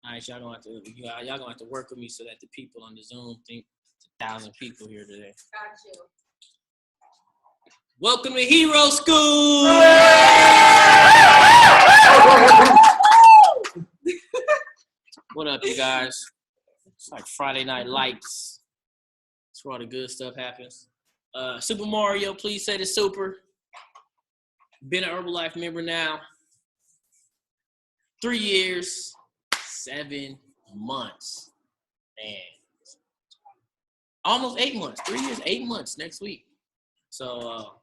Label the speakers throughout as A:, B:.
A: All right, y'all gonna have to work with me so that the people on the Zoom think it's 1,000 people here today.
B: Got you.
A: Welcome to HHero School. What up, you guys? It's like Friday Night Lights. That's where all the good stuff happens. Super Mario, please say the super. Been an Herbalife member now. 3 years, 7 months. Man. Almost 8 months. 3 years, 8 months next week. So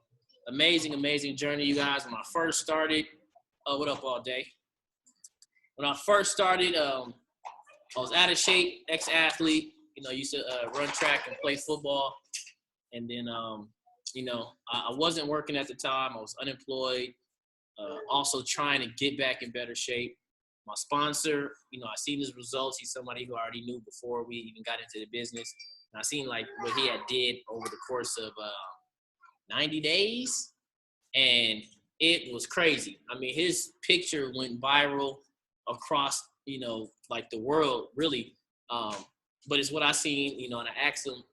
A: amazing journey, you guys. When I first started, what up all day? When I first started, I was out of shape, ex-athlete. Used to run track and play football. And then, I wasn't working at the time. I was unemployed. Also trying to get back in better shape. My sponsor, I seen his results. He's somebody who I already knew before we even got into the business. And I seen like what he had did over the course of 90 days. And it was crazy. I mean, his picture went viral across, like the world, really. But it's what I seen, and I asked him,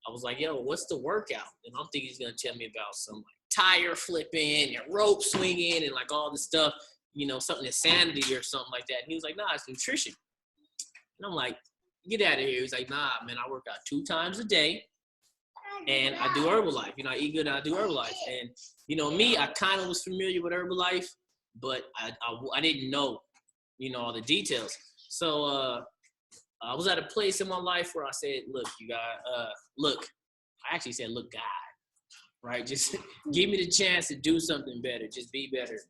A: I was like, yo, what's the workout? And I'm thinking he's going to tell me about some like tire flipping and rope swinging and like all this stuff, something insanity or something like that. And he was like, nah, it's nutrition. And I'm like, get out of here. He was like, nah, man, I work out 2 times a day and I do Herbalife. I eat good and I do Herbalife. And, me, I kind of was familiar with Herbalife, but I didn't know, all the details. So, I was at a place in my life where I said, look, you guys, look, I actually said, look, God, right? Just give me the chance to do something better, just be better.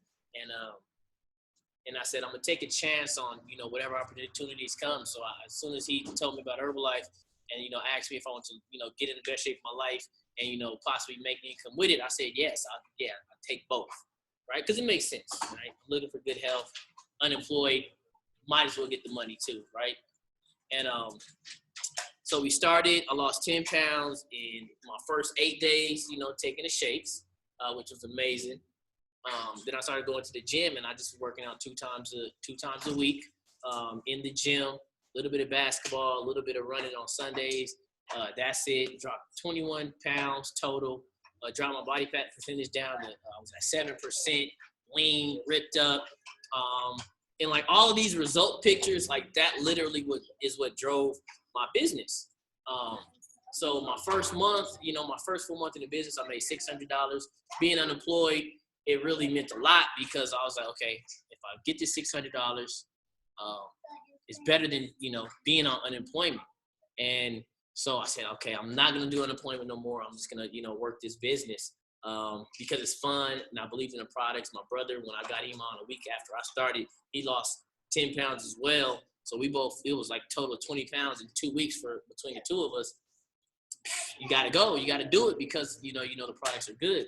A: And I said, I'm going to take a chance on, whatever opportunities come. So as soon as he told me about Herbalife and, asked me if I want to, get in the best shape of my life and, possibly make income with it, I said, yes, I'll take both, right? Because it makes sense, right? I'm looking for good health, unemployed, might as well get the money too, right? And so we started. I lost 10 pounds in my first 8 days, taking the shakes, which was amazing. Then I started going to the gym, and I just was working out two times a week in the gym. A little bit of basketball, a little bit of running on Sundays. That's it. Dropped 21 pounds total. Dropped my body fat percentage down to I was at 7%, lean, ripped up. And like all of these result pictures, like that literally is what drove my business. So my first month, my first full month in the business, I made $600. Being unemployed, it really meant a lot because I was like, okay, if I get this $600, it's better than, being on unemployment. And so I said, okay, I'm not going to do unemployment no more. I'm just going to, work this business. Because it's fun and I believe in the products. My brother, when I got him on a week after I started, he lost 10 pounds as well. So it was like total of 20 pounds in 2 weeks between the two of us. You got to go. You got to do it because, the products are good.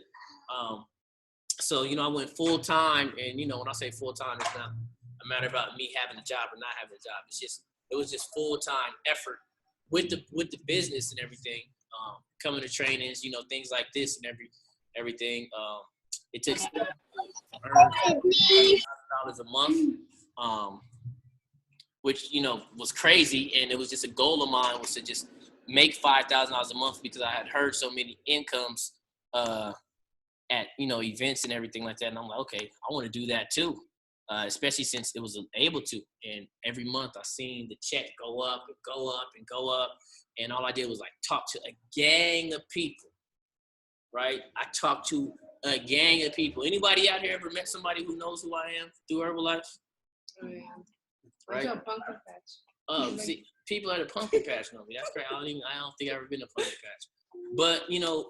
A: So, I went full time and, when I say full time, it's not a matter about me having a job or not having a job. It was just full time effort with the business and everything. Coming to trainings, things like this and everything. It took $5,000 a month, which, was crazy. And it was just a goal of mine was to just make $5,000 a month because I had heard so many incomes at, events and everything like that. And I'm like, okay, I want to do that too, especially since it was able to. And every month I seen the check go up and go up and go up. And all I did was like talk to a gang of people, right? I talked to a gang of people. Anybody out here ever met somebody who knows who I am through Herbalife?
B: Oh, yeah.
A: Right?
B: I pumpkin patch.
A: Oh, see, people at a pumpkin patch know me. That's great. I don't think I've ever been to a pumpkin patch. But,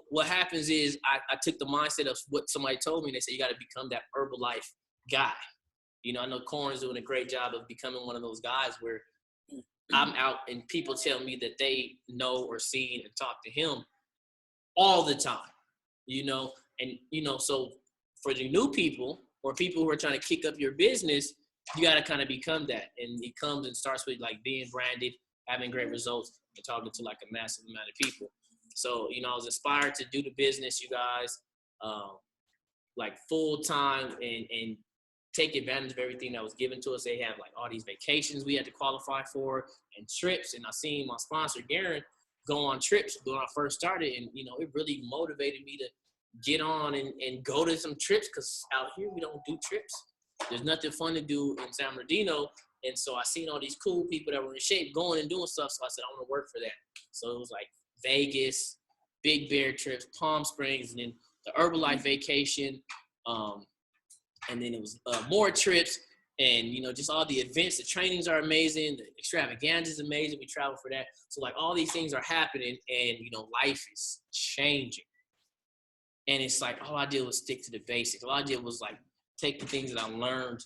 A: what happens is I took the mindset of what somebody told me. They said, you got to become that Herbalife guy. I know Corn's doing a great job of becoming one of those guys where I'm out and people tell me that they know or seen and talk to him all the time, and, so for the new people or people who are trying to kick up your business, you got to kind of become that. And it comes and starts with like being branded, having great results, and talking to like a massive amount of people. So, I was inspired to do the business, you guys, like full time and take advantage of everything that was given to us. They have like all these vacations we had to qualify for and trips. And I seen my sponsor, Garen, go on trips when I first started. And, you know, it really motivated me to get on and go to some trips, because out here we don't do trips. There's nothing fun to do in San Bernardino. And so I seen all these cool people that were in shape going and doing stuff. So I said, I want to work for that. So it was like Vegas, Big Bear trips, Palm Springs, and then the Herbalife vacation. And then it was more trips, and, you know, just all the events. The trainings are amazing. The extravaganza is amazing. We travel for that. So, like, all these things are happening, and, you know, life is changing. And it's like, all I did was stick to the basics. All I did was, like, take the things that I learned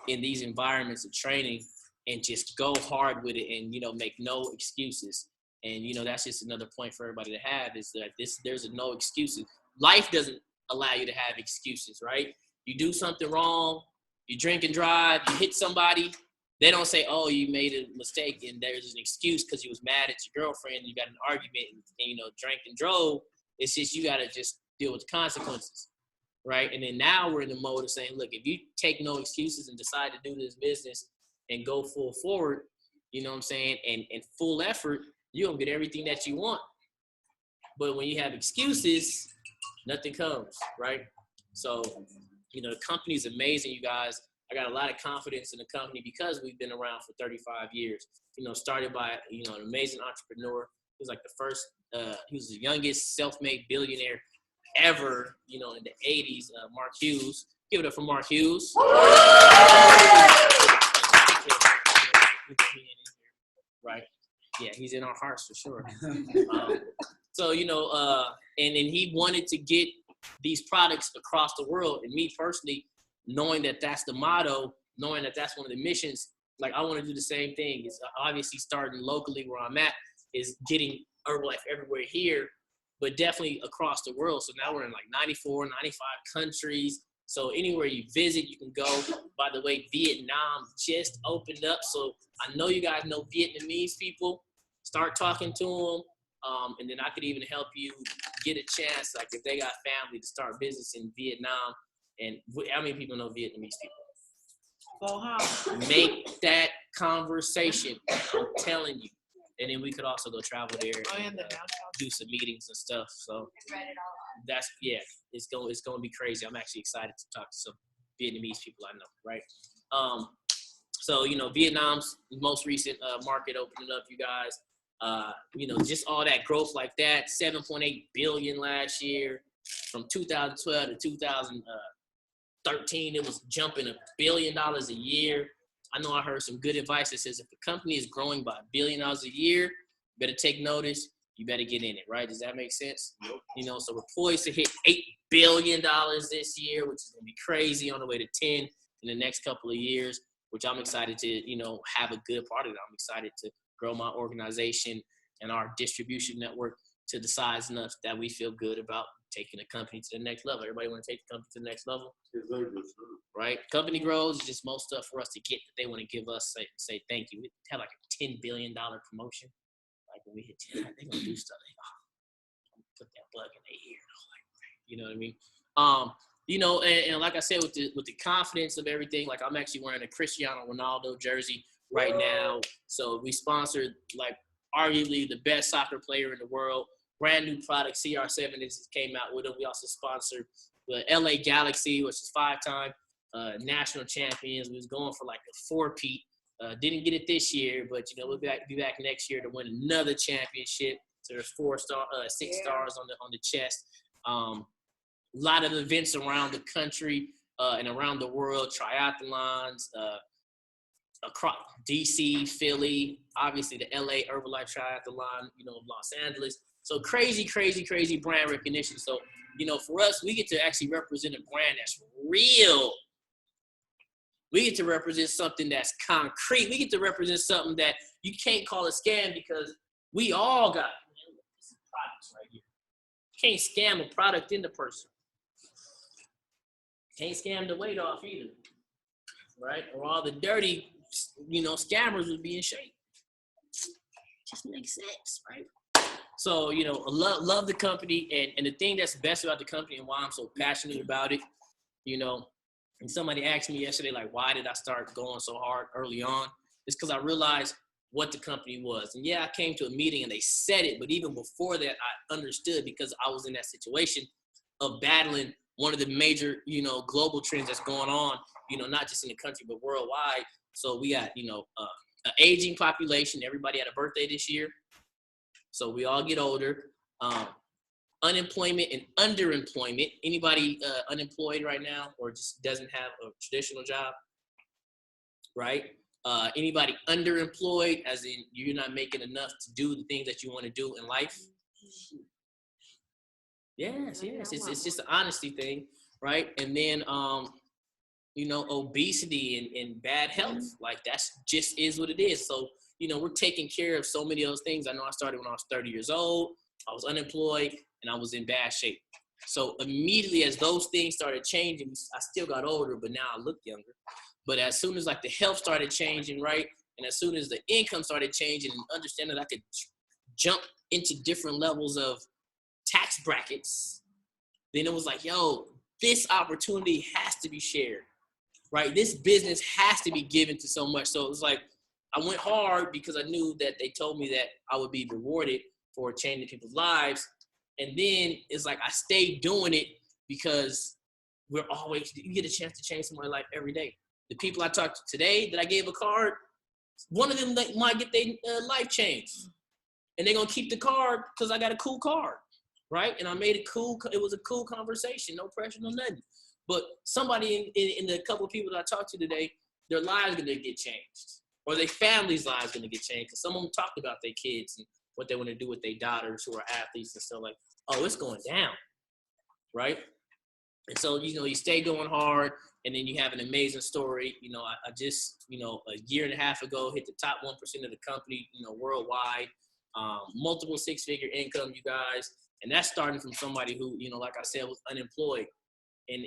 A: in these environments of training and just go hard with it and, you know, make no excuses. And, you know, that's just another point for everybody to have, is that there's no excuses. Life doesn't allow you to have excuses, right? You do something wrong, you drink and drive, you hit somebody, they don't say, oh, you made a mistake and there's an excuse because you was mad at your girlfriend and you got an argument and, you know, drank and drove. It's just, you got to just deal with the consequences, right? And then now we're in the mode of saying, look, if you take no excuses and decide to do this business and go full forward, you know what I'm saying, and full effort, you're going to get everything that you want. But when you have excuses, nothing comes, right? So, you know, the company is amazing, you guys. I got a lot of confidence in the company because we've been around for 35 years. You know, started by, you know, an amazing entrepreneur. He was like the first, he was the youngest self-made billionaire ever, you know, in the 80s, Mark Hughes. Give it up for Mark Hughes. Right. Yeah, he's in our hearts for sure. So, you know, and then he wanted to get these products across the world. And me personally, knowing that that's the motto, knowing that that's one of the missions, like, I want to do the same thing. It's obviously starting locally where I'm at, is getting Herbalife everywhere here, but definitely across the world. So now we're in like 94, 95 countries. So anywhere you visit, you can go. By the way, Vietnam just opened up. So I know you guys know Vietnamese people. Start talking to them. And then I could even help you get a chance, like if they got family, to start business in Vietnam. And how many people know Vietnamese people?
B: Go home.
A: Make that conversation. I'm telling you. And then we could also go travel there and do some meetings and stuff. So that's, yeah, it's going to be crazy. I'm actually excited to talk to some Vietnamese people I know, right? So, you know, Vietnam's most recent market opening up, you guys. You know, just all that growth like that, 7.8 billion last year. From 2012 to 2013, it was jumping $1 billion a year. I know I heard some good advice that says if the company is growing by $1 billion a year, you better take notice. You better get in it, right? Does that make sense? You know, so we're poised to hit $8 billion this year, which is going to be crazy, on the way to 10 in the next couple of years, which I'm excited to, you know, have a good part of it. I'm excited to grow my organization and our distribution network to the size enough that we feel good about taking the company to the next level. Everybody want to take the company to the next level? Right? Company grows, it's just most stuff for us to get that they want to give us, say thank you. We have like a $10 billion promotion. Like when we hit 10, they're going to do stuff. Put that plug in their ear. You know what I mean? You know, and like I said, with the confidence of everything, like I'm actually wearing a Cristiano Ronaldo jersey right now. So we sponsored like arguably the best soccer player in the world. Brand new product, CR7 came out with them. We also sponsored the LA Galaxy, which is 5-time national champions. We was going for like a 4-peat. Didn't get it this year, but you know we'll be back next year to win another championship. So there's 6 stars on the chest. A lot of events around the country and around the world, triathlons, across DC, Philly, obviously the LA Herbalife Triathlon, you know, Los Angeles. So crazy brand recognition. So, you know, for us, we get to actually represent a brand that's real. We get to represent something that's concrete. We get to represent something that you can't call a scam, because we all got products right here. You can't scam a product in the person. Can't scam the weight off either, right? Or all the dirty, you know, scammers would be in shape. Just makes sense, right? So, you know, love the company, and the thing that's best about the company and why I'm so passionate about it, you know, And somebody asked me yesterday, like, why did I start going so hard early on? It's because I realized what the company was. And yeah, I came to a meeting and they said it, but even before that, I understood because I was in that situation of battling one of the major, global trends that's going on, not just in the country, but worldwide. So we got, an aging population. Everybody had a birthday this year. So we all get older. Unemployment and underemployment. Anybody unemployed right now or just doesn't have a traditional job, right? Anybody underemployed, as in you're not making enough to do the things that you want to do in life? Yes. It's just an honesty thing, right? And then, obesity and bad health. Like that's just is what it is. So, we're taking care of so many of those things. I know I started when I was 30 years old. I was unemployed and I was in bad shape. So immediately as those things started changing, I still got older, but now I look younger. But as soon as like the health started changing, right? And as soon as the income started changing and understanding that I could jump into different levels of tax brackets, then it was like, yo, this opportunity has to be shared, right? This business has to be given to so much. So it was like, I went hard because I knew that they told me that I would be rewarded for changing people's lives. And then it's like, I stayed doing it because you get a chance to change someone's life every day. The people I talked to today that I gave a card, one of them might get their life changed. And they're going to keep the card because I got a cool card, right? And I made it cool. It was a cool conversation, no pressure, no nothing. But somebody in the couple of people that I talked to today, their lives going to get changed. Or their family's lives going to get changed. Because some of them talked about their kids and what they want to do with their daughters who are athletes and stuff like, oh, it's going down, right? And so, you stay going hard, and then you have an amazing story. I just, a year and a half ago, hit the top 1% of the company, worldwide, multiple six-figure income, you guys. And that's starting from somebody who, like I said, was unemployed. And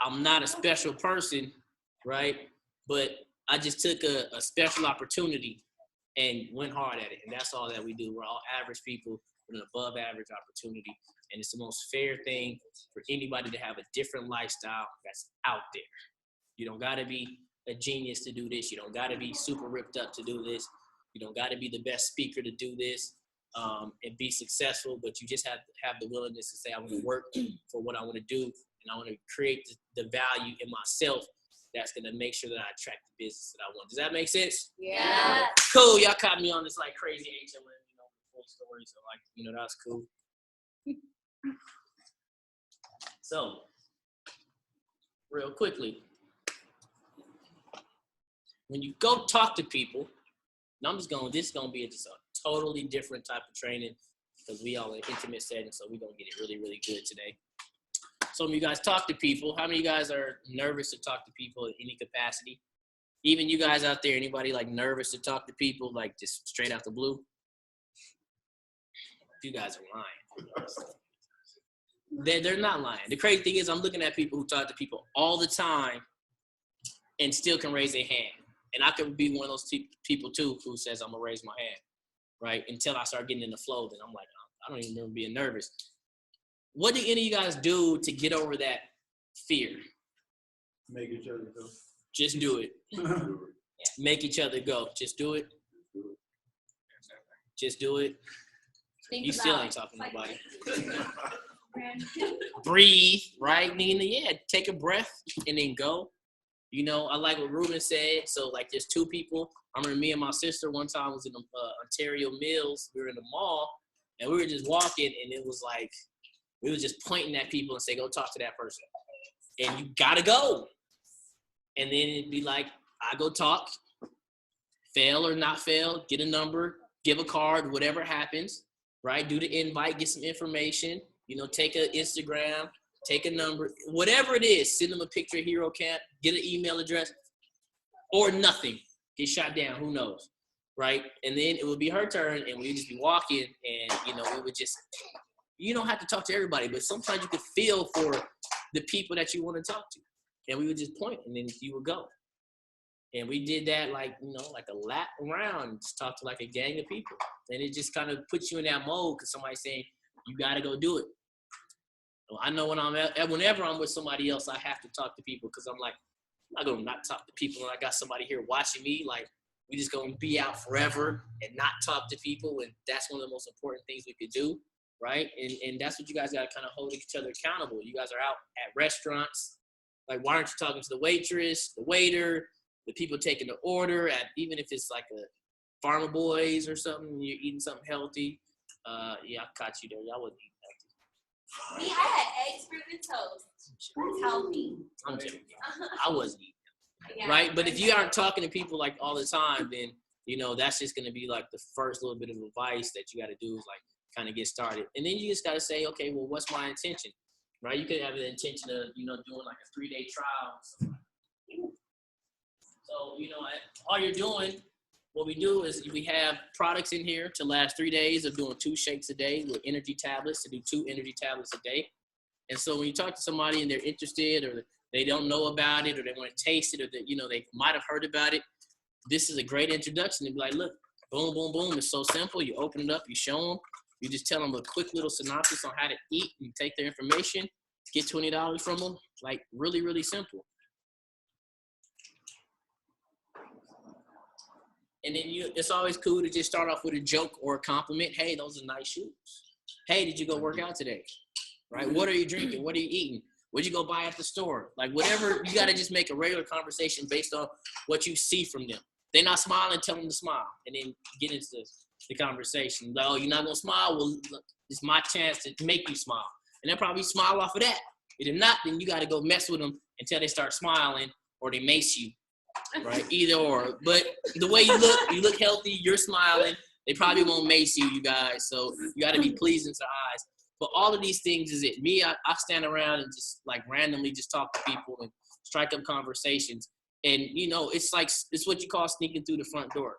A: I'm not a special person, right? But I just took a special opportunity and went hard at it. And that's all that we do. We're all average people with an above average opportunity. And it's the most fair thing for anybody to have a different lifestyle that's out there. You don't got to be a genius to do this. You don't got to be super ripped up to do this. You don't got to be the best speaker to do this and be successful. But you just have to have the willingness to say, I want to work for what I want to do. And I want to create the value in myself that's going to make sure that I attract the business that I want. Does that make sense?
B: Yeah.
A: Cool. Y'all caught me on this like crazy HLM, full story. So like, that's cool. So, real quickly, when you go talk to people, and this is going to be just a totally different type of training because we all in intimate settings, so we're going to get it really, really good today. So when you guys talk to people, how many of you guys are nervous to talk to people in any capacity? Even you guys out there, anybody like nervous to talk to people, like just straight out the blue? You guys are lying. They're not lying. The crazy thing is I'm looking at people who talk to people all the time and still can raise their hand. And I could be one of those people too who says I'm going to raise my hand, right? Until I start getting in the flow, then I'm like, I don't even remember being nervous. What do any of you guys do to get over that fear?
C: Make each other go.
A: Just do it. Make each other go. Just do it. Just do it. You still ain't talking to nobody. Breathe, right, Nina? Yeah, take a breath and then go. I like what Ruben said. So, like, there's two people. I remember me and my sister one time was in Ontario Mills. We were in the mall, and we were just walking, and it was like we were just pointing at people and say, go talk to that person. And you got to go. And then it'd be like, I go talk, fail or not fail, get a number, give a card, whatever happens, right? Do the invite, get some information, take an Instagram, take a number, whatever it is, send them a picture of Hero Camp, get an email address, or nothing, get shot down, who knows, right? And then it would be her turn, and we'd just be walking, and, we would just, you don't have to talk to everybody, but sometimes you could feel for the people that you want to talk to. And we would just point, and then you would go. And we did that like a lap around, just talk to like a gang of people. And it just kind of puts you in that mode because somebody's saying, you got to go do it. I know when whenever I'm with somebody else, I have to talk to people because I'm like, I'm not going to not talk to people when I got somebody here watching me. Like, we just going to be out forever and not talk to people. And that's one of the most important things we could do, right? And that's what you guys got to kind of hold each other accountable. You guys are out at restaurants. Like, why aren't you talking to the waitress, the waiter, the people taking the order, even if it's like a Farmer Boys or something, you're eating something healthy. Yeah, I caught you there. Y'all wasn't eating healthy.
D: We had eggs, fruit, and toast. That's healthy.
A: I'm joking. I wasn't eating.
D: Yeah.
A: Right? But if you aren't talking to people like all the time, then, that's just going to be like the first little bit of advice that you got to do is like kind of get started. And then you just got to say, okay, well, what's my intention? Right? You could have an intention of, doing like a 3-day trial. So, all you're doing, what we do is we have products in here to last 3 days of doing 2 shakes a day with energy tablets to do 2 energy tablets a day. And so when you talk to somebody and they're interested or they don't know about it or they want to taste it or that, they might have heard about it, this is a great introduction to be like, look, boom, boom, boom. It's so simple. You open it up, you show them, you just tell them a quick little synopsis on how to eat and take their information, get $20 from them. Like really, really simple. And then it's always cool to just start off with a joke or a compliment. Hey, those are nice shoes. Hey, did you go work out today? Right? What are you drinking? What are you eating? What'd you go buy at the store? Like whatever, you got to just make a regular conversation based on what you see from them. They're not smiling, tell them to smile. And then get into the conversation. Like, oh, you're not going to smile? Well, look, it's my chance to make you smile. And they'll probably smile off of that. If not, then you got to go mess with them until they start smiling or they mace you. Right, either or. But the way you look healthy, you're smiling. They probably won't mace you guys. So you got to be pleasing to the eyes. But all of these things is it. Me, I stand around and just like randomly just talk to people and strike up conversations. And, it's what you call sneaking through the front door.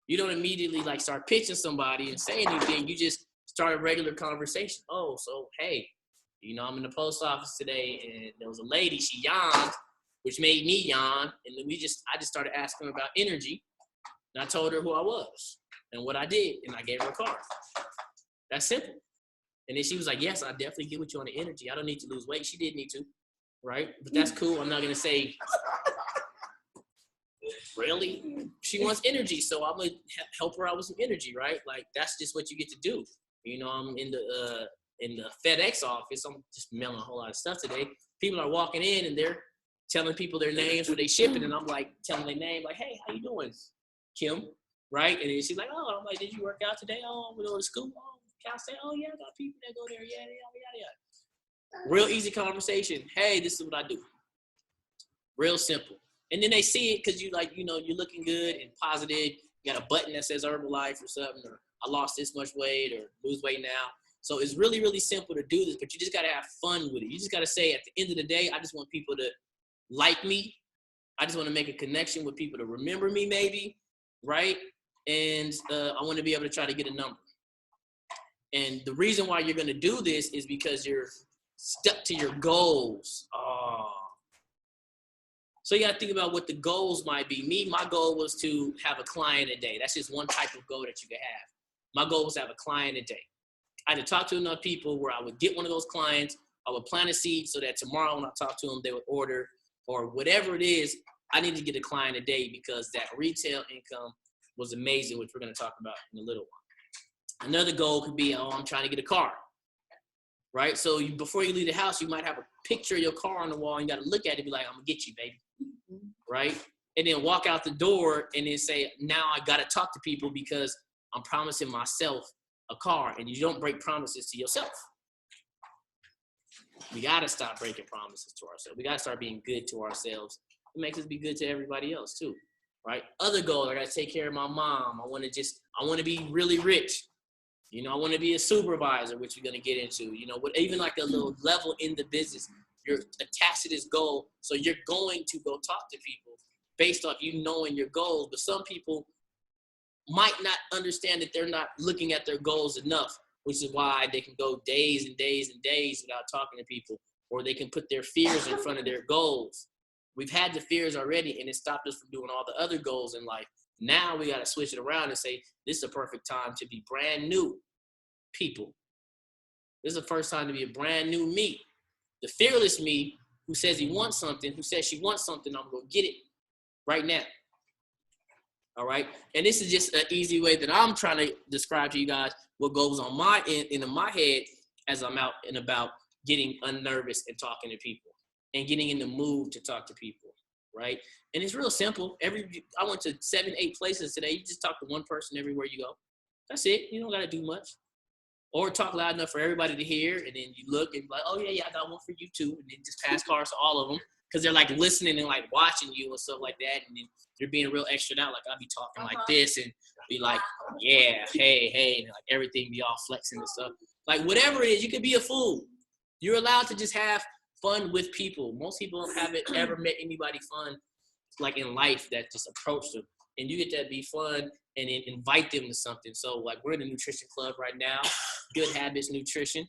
A: You don't immediately like start pitching somebody and say anything. You just start a regular conversation. Oh, so, hey, I'm in the post office today and there was a lady, she yawned, which made me yawn. And then I just started asking her about energy. And I told her who I was and what I did. And I gave her a card. That's simple. And then she was like, yes, I definitely get with you on the energy. I don't need to lose weight. She did need to, right? But that's cool. I'm not going to say, really? She wants energy, so I'm going to help her out with some energy, right? Like, that's just what you get to do. I'm in the FedEx office. I'm just mailing a whole lot of stuff today. People are walking in, and they're telling people their names for they shipping, and I'm like telling their name, like, hey, how you doing, Kim? Right? And then she's like, oh, I'm like, did you work out today? Oh, we go to school. Oh, Cal State. Oh, yeah, I got people that go there. Yeah, yeah. Real easy conversation. Hey, this is what I do. Real simple. And then they see it because you're looking good and positive. You got a button that says Herbalife or something, or I lost this much weight or lose weight now. So it's really, really simple to do this, but you just got to have fun with it. You just got to say at the end of the day, I just want people to like me. I just want to make a connection with people to remember me maybe, right? And I want to be able to try to get a number. And the reason why you're going to do this is because you're stuck to your goals. Oh. So you got to think about what the goals might be. My goal was to have a client a day. That's just one type of goal that you can have. My goal was to have a client a day. I had to talk to enough people where I would get one of those clients. I would plant a seed so that tomorrow when I talk to them, they would order or whatever it is. I need to get a client a day because that retail income was amazing, which we're going to talk about in a little while. Another goal could be, I'm trying to get a car, right? So before you leave the house, you might have a picture of your car on the wall. And you got to look at it and be like, I'm going to get you, baby, right? And then walk out the door and then say, now I got to talk to people because I'm promising myself a car. And you don't break promises to yourself. We got to stop breaking promises to ourselves. We got to start being good to ourselves. It makes us be good to everybody else too, right? Other goals, I got to take care of my mom. I want to be really rich. I want to be a supervisor, which we're going to get into, even like a little level in the business, you're attached to this goal. So you're going to go talk to people based off you knowing your goals. But some people might not understand that they're not looking at their goals enough, which is why they can go days and days and days without talking to people, or they can put their fears in front of their goals. We've had the fears already, and it stopped us from doing all the other goals in life. Now we got to switch it around and say, this is a perfect time to be brand new people. This is the first time to be a brand new me. The fearless me who says he wants something, who says she wants something, I'm going to get it right now. All right. And this is just an easy way that I'm trying to describe to you guys what goes on my into my head as I'm out and about getting unnervous and talking to people and getting in the mood to talk to people. Right. And it's real simple. I went to 7-8 places today. You just talk to one person everywhere you go. That's it. You don't got to do much. Or talk loud enough for everybody to hear. And then you look and be like, oh, yeah, I got one for you too. And then just pass cars to all of them because they're like listening and like watching you and stuff like that. And then they're being real extra out. Like I'll be talking like this and be like, yeah, hey, and like everything be all flexing and stuff. Like whatever it is, you could be a fool. You're allowed to just have fun with people. Most people haven't ever met anybody fun like in life that just approached them. And you get to be fun and then invite them to something. So like we're in a nutrition club right now, Good Habits Nutrition.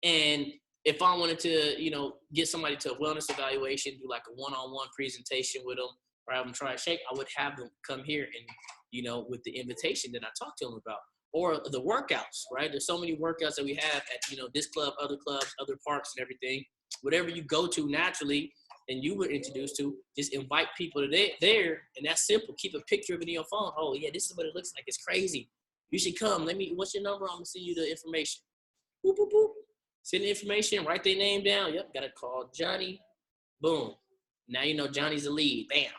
A: And if I wanted to, get somebody to a wellness evaluation, do like a one-on-one presentation with them, or have them try a shake, I would have them come here and, with the invitation that I talked to them about. Or the workouts, right? There's so many workouts that we have at, this club, other clubs, other parks and everything. Whatever you go to naturally and you were introduced to, just invite people to there, and that's simple. Keep a picture of it in your phone. Oh, yeah, this is what it looks like. It's crazy. You should come. What's your number? I'm going to send you the information. Boop, boop, boop. Send the information, write their name down. Yep, got to call Johnny. Boom. Now you know Johnny's the lead. Bam.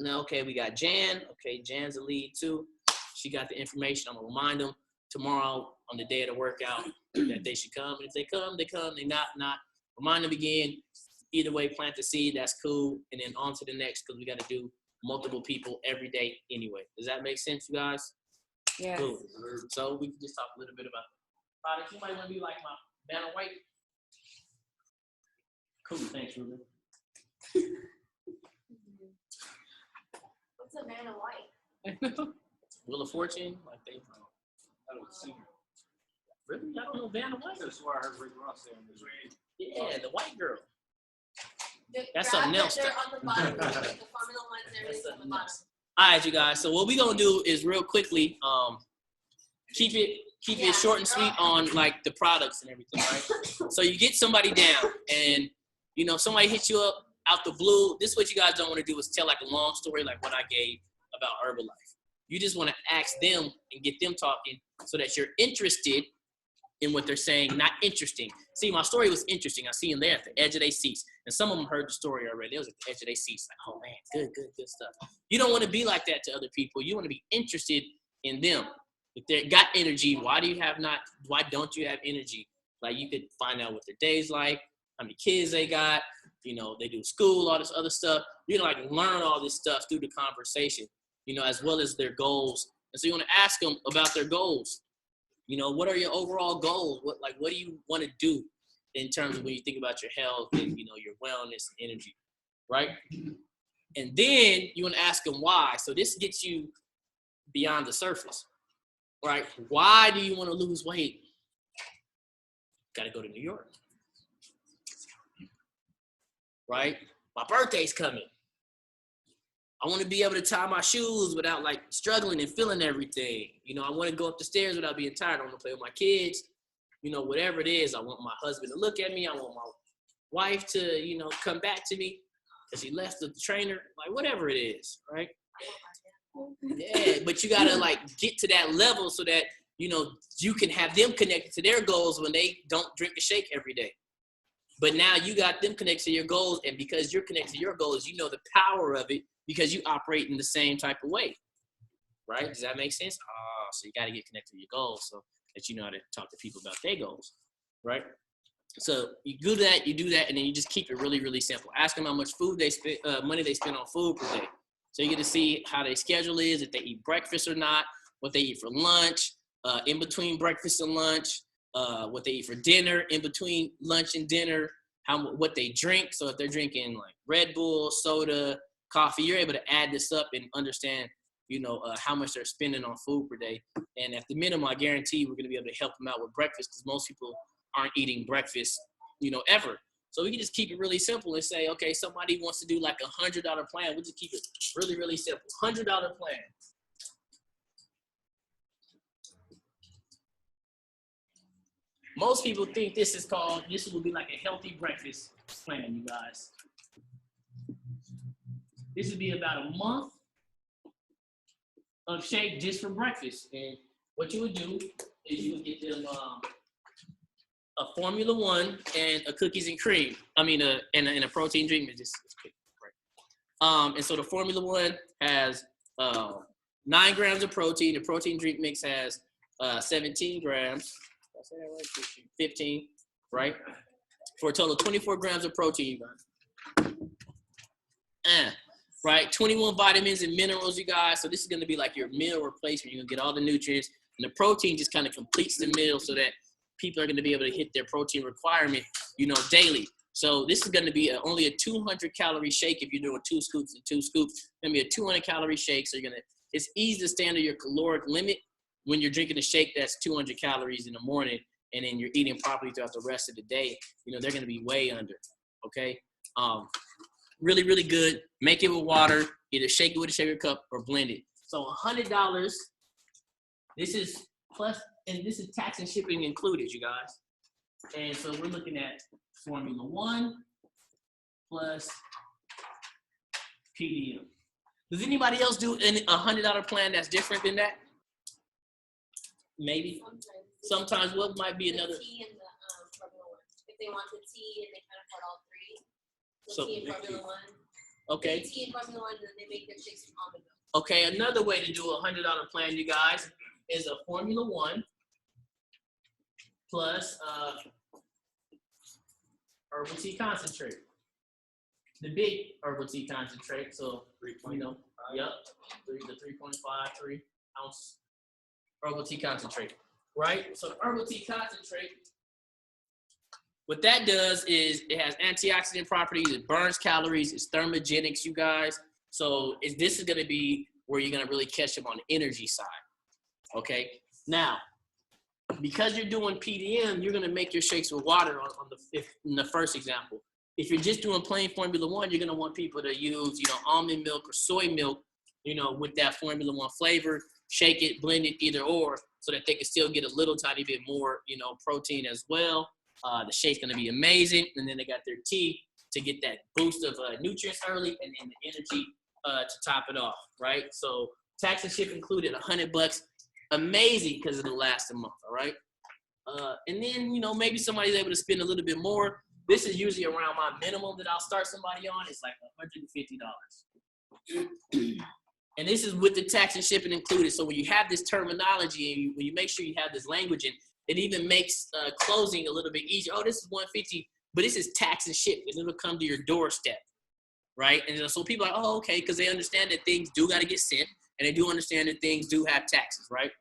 A: Okay, we got Jan. Okay, Jan's the lead too. She got the information. I'm going to remind them tomorrow on the day of the workout that they should come. And if they come, they come. They not. Remind them again. Either way, plant the seed. That's cool. And then on to the next because we got to do multiple people every day anyway. Does that make sense, you guys?
B: Yeah.
A: Cool. So we can just talk a little bit about products. You might want to be like my Vanna White. Cool. Thanks, Ruben.
D: What's a Vanna White?
A: Wheel of Fortune. Like they.
C: I don't see her.
A: Really? I don't know Vanna White.
C: That's why I heard Rick Ross there.
A: Yeah, the white girl. That's
D: Grab
A: something else.
D: They're on the bottom. The funnel ones, they're
A: That's
D: on the
A: something
D: bottom.
A: else. All right, you guys. So what we're gonna do is real quickly, keep it short and sweet on like the products and everything, right? So you get somebody down, and somebody hits you up out the blue. This is what you guys don't want to do is tell like a long story like what I gave about Herbalife. You just want to ask them and get them talking so that you're interested in what they're saying, not interesting. See, my story was interesting. I see them there at the edge of their seats. And some of them heard the story already. They was at the edge of their seats. Like, oh, man, good stuff. You don't want to be like that to other people. You want to be interested in them. If they got energy, why don't you have energy? Like, you could find out what their day's like, how many kids they got, they do school, all this other stuff. Like learn all this stuff through the conversation, as well as their goals. And so you want to ask them about their goals. What are your overall goals? What do you want to do in terms of when you think about your health and, your wellness and energy, right? And then you want to ask them why. So this gets you beyond the surface, right? Why do you want to lose weight? Got to go to New York, right? My birthday's coming. I want to be able to tie my shoes without like struggling and feeling everything. I want to go up the stairs without being tired. I want to play with my kids, whatever it is. I want my husband to look at me. I want my wife to, come back to me because he left the trainer, like whatever it is, right? Yeah, but you got to like get to that level so that, you can have them connected to their goals when they don't drink a shake every day. But now you got them connected to your goals, and because you're connected to your goals, you know the power of it because you operate in the same type of way, right? Does that make sense? So you got to get connected to your goals so that you know how to talk to people about their goals, right? So you do that, and then you just keep it really, really simple. Ask them how much food they spend, money they spend on food per day. So you get to see how their schedule is, if they eat breakfast or not, what they eat for lunch, in between breakfast and lunch, what they eat for dinner, in between lunch and dinner, what they drink. So if they're drinking like Red Bull, soda, coffee, you're able to add this up and understand, how much they're spending on food per day. And at the minimum, I guarantee we're going to be able to help them out with breakfast because most people aren't eating breakfast, ever. So we can just keep it really simple and say, okay, somebody wants to do like $100 plan. We'll just keep it really, really simple. $100 plan. most people think this will be like a healthy breakfast plan, you guys. This would be about a month of shake just for breakfast. And what you would do is you would get them a Formula One and a cookies and cream. I mean, and a protein drink. And so the Formula One has 9 grams of protein. The protein drink mix has 17 grams. Did I say that right? 15, right? For a total of 24 grams of protein, you guys. Right? 21 vitamins and minerals, you guys. So this is going to be like your meal replacement. You're going to get all the nutrients. And the protein just kind of completes the meal so that people are going to be able to hit their protein requirement, daily. So this is going to be only a 200-calorie shake if you're doing 2 scoops and 2 scoops. It's going to be a 200-calorie shake. So it's easy to stay under your caloric limit when you're drinking a shake that's 200 calories in the morning, and then you're eating properly throughout the rest of the day. They're going to be way under, okay? Really, really good. Make it with water. Either shake it with a shaker cup or blend it. So $100. This is plus, and this is tax and shipping included, you guys. And so we're looking at Formula One plus PDM. Does anybody else do a $100 plan that's different than that? Maybe. Sometimes what might be another?
D: The tea and the Formula One. If they want the tea and they can't afford all 3, the
A: So,
D: tea and Formula One.
A: Okay.
D: The tea and Formula One, and then they make their shakes from almond milk.
A: Okay, another way to do a $100 plan, you guys, is a Formula One plus herbal tea concentrate. The big herbal tea concentrate. So, yep, the 3.53 ounce herbal tea concentrate, right? So herbal tea concentrate, what that does is it has antioxidant properties, it burns calories, it's thermogenics, you guys. So this is going to be where you're going to really catch them on the energy side, okay? Now, because you're doing PDM, you're going to make your shakes with water in the first example. If you're just doing plain Formula One, you're going to want people to use, almond milk or soy milk, with that Formula One flavor. Shake it, blend it, either or, so that they can still get a little tiny bit more, protein as well. The shake's going to be amazing. And then they got their tea to get that boost of nutrients early, and then the energy to top it off, right? So tax and ship included, $100. Amazing, because it'll last a month, all right? And then, maybe somebody's able to spend a little bit more. This is usually around my minimum that I'll start somebody on. It's like $150. And this is with the tax and shipping included. So when you have this terminology and when you make sure you have this language, and it even makes closing a little bit easier. Oh, this is $150, but this is tax and ship. It'll come to your doorstep, right? And so people are like, oh, okay, because they understand that things do got to get sent, and they do understand that things do have taxes, right?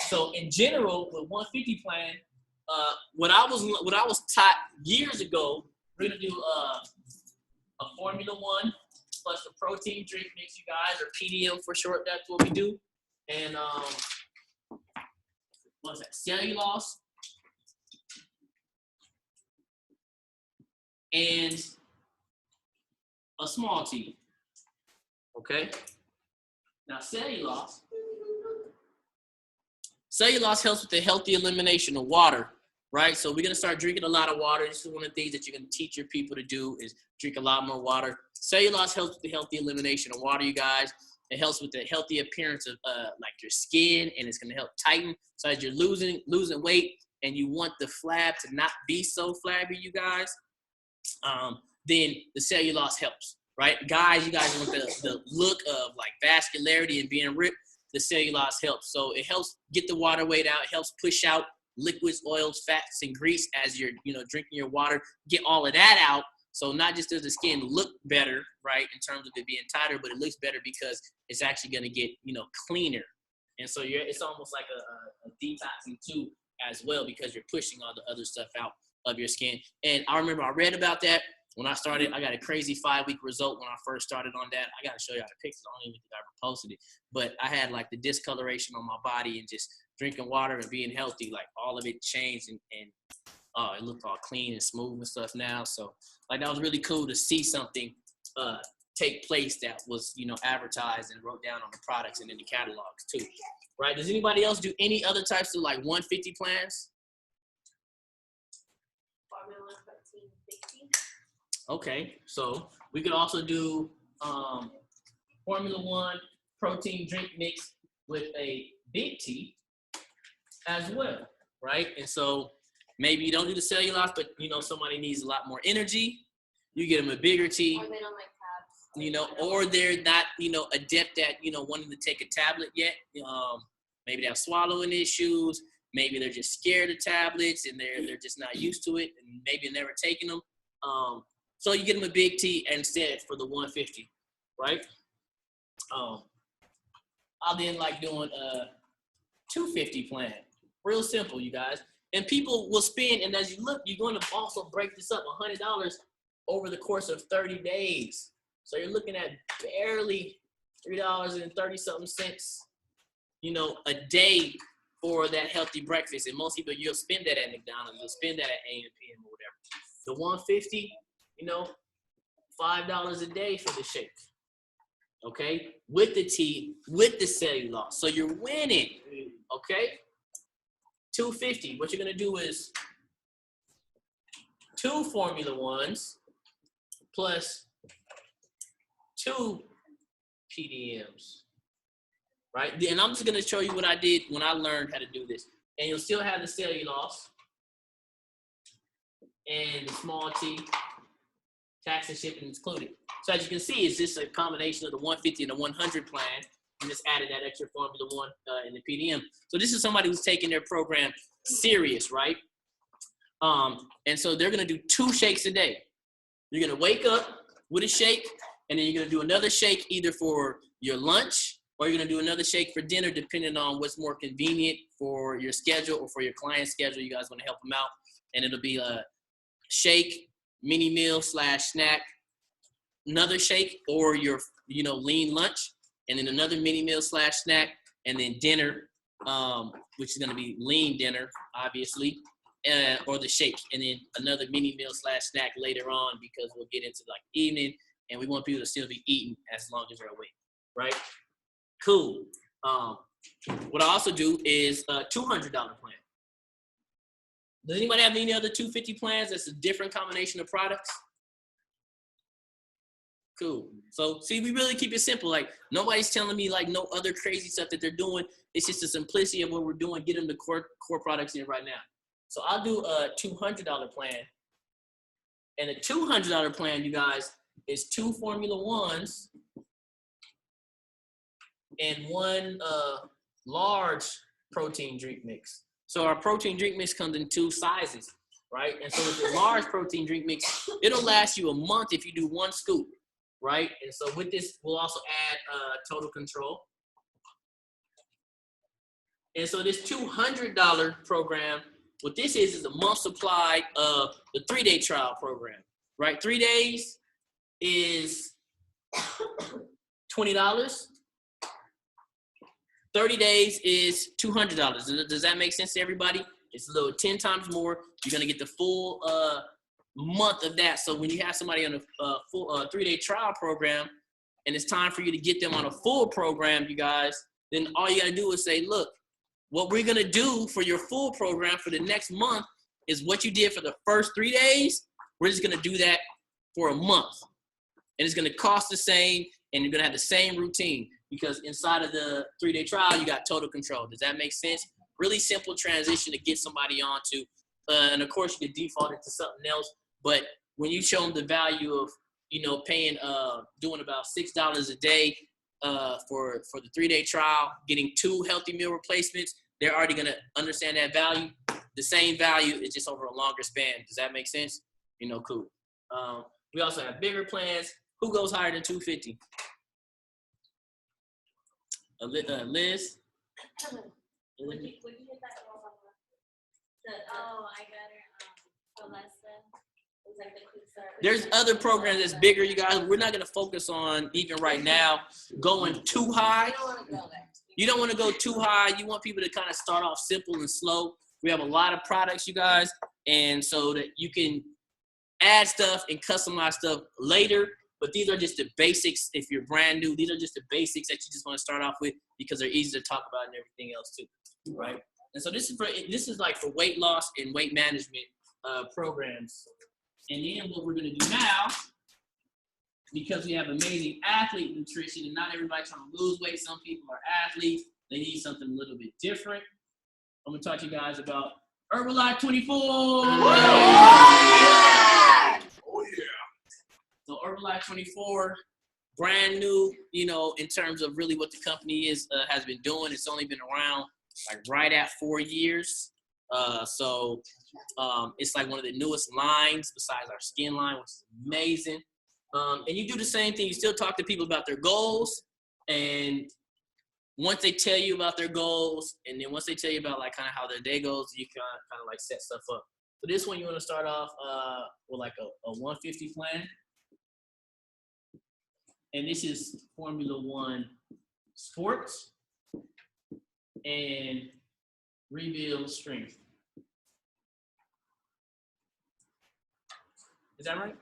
A: So in general, with 150 plan, what I was taught years ago, we're gonna do a Formula One plus the protein drink mix, you guys, or PDM for short. That's what we do. And what's that? Cellulose and a small tea. Okay. Now cellulose helps with the healthy elimination of water, right? So we're gonna start drinking a lot of water. This is one of the things that you're gonna teach your people to do, is drink a lot more water. Cellulose helps with the healthy elimination of water, you guys. It helps with the healthy appearance of like your skin, and it's gonna help tighten. So as you're losing weight and you want the flab to not be so flabby, you guys, then the cellulose helps, right? Guys, you guys want the look of like vascularity and being ripped. The cellulose helps. So it helps get the water weight out. It helps push out liquids, oils, fats, and grease as you're, drinking your water. Get all of that out. So not just does the skin look better, right, in terms of it being tighter, but it looks better because it's actually going to get, cleaner. And so it's almost like a detoxing too as well, because you're pushing all the other stuff out of your skin. And I remember I read about that. When I started, I got a crazy 5-week result when I first started on that. I got to show y'all the pictures. I don't even think I ever posted it. But I had like the discoloration on my body, and just drinking water and being healthy, like all of it changed, and it looked all clean and smooth and stuff now. So like that was really cool to see something take place that was, advertised and wrote down on the products and in the catalogs too. Right? Does anybody else do any other types of like 150 plans?
D: Formula 1 protein big tea.
A: Okay, so we could also do Formula 1 protein drink mix with a big T as well, right? And so maybe you don't do the cellulose, but somebody needs a lot more energy. You get them a bigger tea,
D: Or they don't like carbs.
A: or they're not, adept at, wanting to take a tablet yet. Maybe they have swallowing issues. Maybe they're just scared of tablets and they're just not used to it, and maybe never taking them. So you get them a big T instead for the 150, right? I then like doing a 250 plan. Real simple, you guys. And people will spend, and as you look, you're going to also break this up, $100 over the course of 30 days. So you're looking at barely $3.30-something cents, a day for that healthy breakfast. And most people, you'll spend that at McDonald's, you'll spend that at A&P or whatever. The 150, $5 a day for the shake. Okay, with the tea, with the cellulose. So you're winning. Okay, 250. What you're gonna do is 2 Formula 1s plus 2 PDMs. Right? And I'm just gonna show you what I did when I learned how to do this. And you'll still have the cellulose and the small T, tax and shipping included. So as you can see, it's just a combination of the 150 and the 100 plan, and just added that extra Formula 1 in the PDM. So this is somebody who's taking their program serious, right? And so they're gonna do 2 shakes a day. You're gonna wake up with a shake, and then you're gonna do another shake either for your lunch, or you're gonna do another shake for dinner, depending on what's more convenient for your schedule or for your client's schedule. You guys wanna help them out, and it'll be a shake, mini meal / snack, another shake, or your lean lunch, and then another mini meal / snack, and then dinner, which is going to be lean dinner, obviously, or the shake, and then another mini meal / snack later on, because we'll get into like evening, and we want people to still be eating as long as they're awake, right? Cool. What I also do is a $200 plan. Does anybody have any other 250 plans that's a different combination of products? Cool. So see, we really keep it simple. Like, nobody's telling me like no other crazy stuff that they're doing. It's just the simplicity of what we're doing. Get them the core products in right now. So I'll do a $200 plan. And the $200 plan, you guys, is 2 Formula 1s and 1 large protein drink mix. So our protein drink mix comes in 2 sizes, right? And so with the large protein drink mix, it'll last you a month if you do 1 scoop, right? And so with this, we'll also add Total Control. And so this $200 program, what this is a month supply of the 3-day trial program, right? 3 days is $20. 30 days is $200. Does that make sense to everybody? It's a little 10 times more. You're gonna get the full month of that. So when you have somebody on a full 3-day trial program, and it's time for you to get them on a full program, you guys, then all you gotta do is say, look, what we're gonna do for your full program for the next month is what you did for the first 3 days. We're just gonna do that for a month. And it's gonna cost the same, and you're gonna have the same routine, because inside of the 3-day trial, you got Total Control. Does that make sense? Really simple transition to get somebody onto. And of course, you can default it to something else. But when you show them the value of, paying, doing about $6 a day for the 3-day trial, getting 2 healthy meal replacements, they're already gonna understand that value. The same value is just over a longer span. Does that make sense? Cool. We also have bigger plans. Who goes higher than 250? Liz?
D: Would you hit that girl on I got her less than. It was like the quick start.
A: There's other programs that's bigger, you guys. We're not going to focus on, even right now, going too high.
D: You don't want to go there.
A: You don't want to go too high. You want people to kind of start off simple and slow. We have a lot of products, you guys, and so that you can add stuff and customize stuff later. But these are just the basics. If you're brand new, these are just the basics that you just want to start off with, because they're easy to talk about and everything else too, right? And so this is like for weight loss and weight management. programs. And then what we're gonna do now, because we have amazing athlete nutrition and not everybody trying to lose weight, some people are athletes, they need something a little bit different. I'm gonna talk to you guys about Herbalife 24.
C: Oh yeah.
A: So Herbalife 24, brand new, you know, in terms of really what the company has been doing. It's only been around like right at 4 years. It's like one of the newest lines besides our skin line, which is amazing. And you do the same thing. You still talk to people about their goals. And once they tell you about their goals, and then once they tell you about like kind of how their day goes, you can kind of like set stuff up. So this one, you want to start off with like a 150 plan. And this is Formula One Sports and Rebuild Strength. Is that right?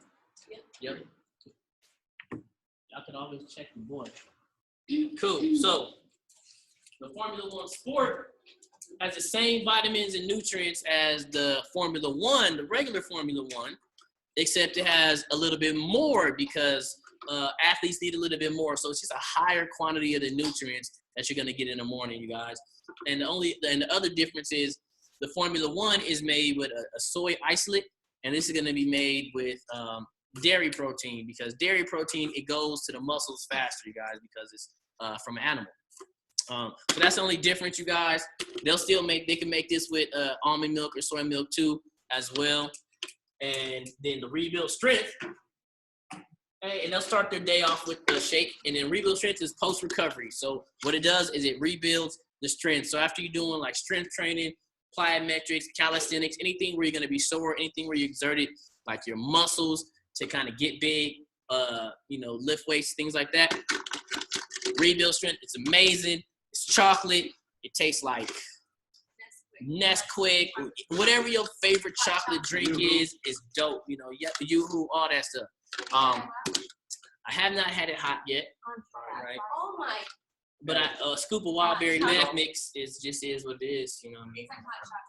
A: Yep. Y'all can always check the board. Cool. So the Formula One Sport has the same vitamins and nutrients as the Formula One, the regular Formula One, except it has a little bit more because athletes need a little bit more. So it's just a higher quantity of the nutrients that you're gonna get in the morning, you guys. And the other difference is the Formula One is made with a soy isolate, and this is gonna be made with dairy protein, because dairy protein, it goes to the muscles faster, you guys, because it's from an animal. So that's the only difference, you guys. They can make this with almond milk or soy milk too, as well. And then the Rebuild Strength, and they'll start their day off with the shake. And then Rebuild Strength is post-recovery. So what it does is it rebuilds the strength. So after you're doing like strength training, plyometrics, calisthenics, anything where you're going to be sore, anything where you exerted like your muscles to kind of get big, lift weights, things like that. Rebuild Strength, it's amazing. It's chocolate. It tastes like Nesquik, whatever your favorite chocolate drink is dope. You know, Yoo-hoo, all that stuff. I have not had it hot yet. Right.
B: Oh my.
A: But a scoop of wild berry meth mix is what it is. You know what I mean?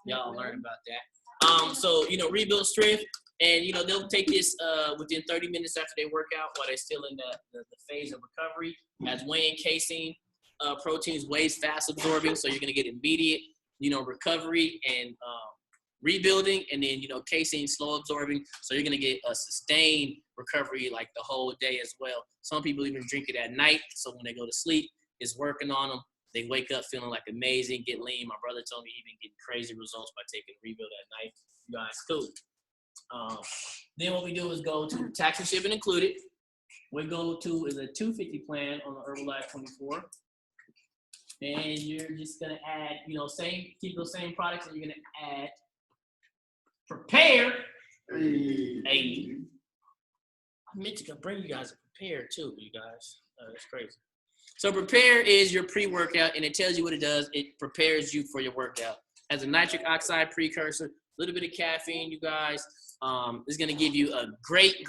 A: Y'all learn about that. So Rebuild Strength, and they'll take this within 30 minutes after they work out, while they're still in the phase of recovery. As whey and casein proteins, whey's fast absorbing, so you're gonna get immediate recovery and rebuilding, and then casein slow absorbing, so you're gonna get a sustained recovery like the whole day as well. Some people even drink it at night, so when they go to sleep, it's working on them. They wake up feeling like amazing, get lean. My brother told me he's been getting crazy results by taking Rebuild at night. You guys, cool. Then what we do is go to tax and shipping included. We go to is a 250 plan on the Herbalife 24. And you're just gonna add, keep those same products, and you're gonna add Prepare. Hey. I meant to bring you guys a Prepare too, you guys. That's crazy. So Prepare is your pre-workout, and it tells you what it does. It prepares you for your workout. Has a nitric oxide precursor, a little bit of caffeine, you guys. It's gonna give you a great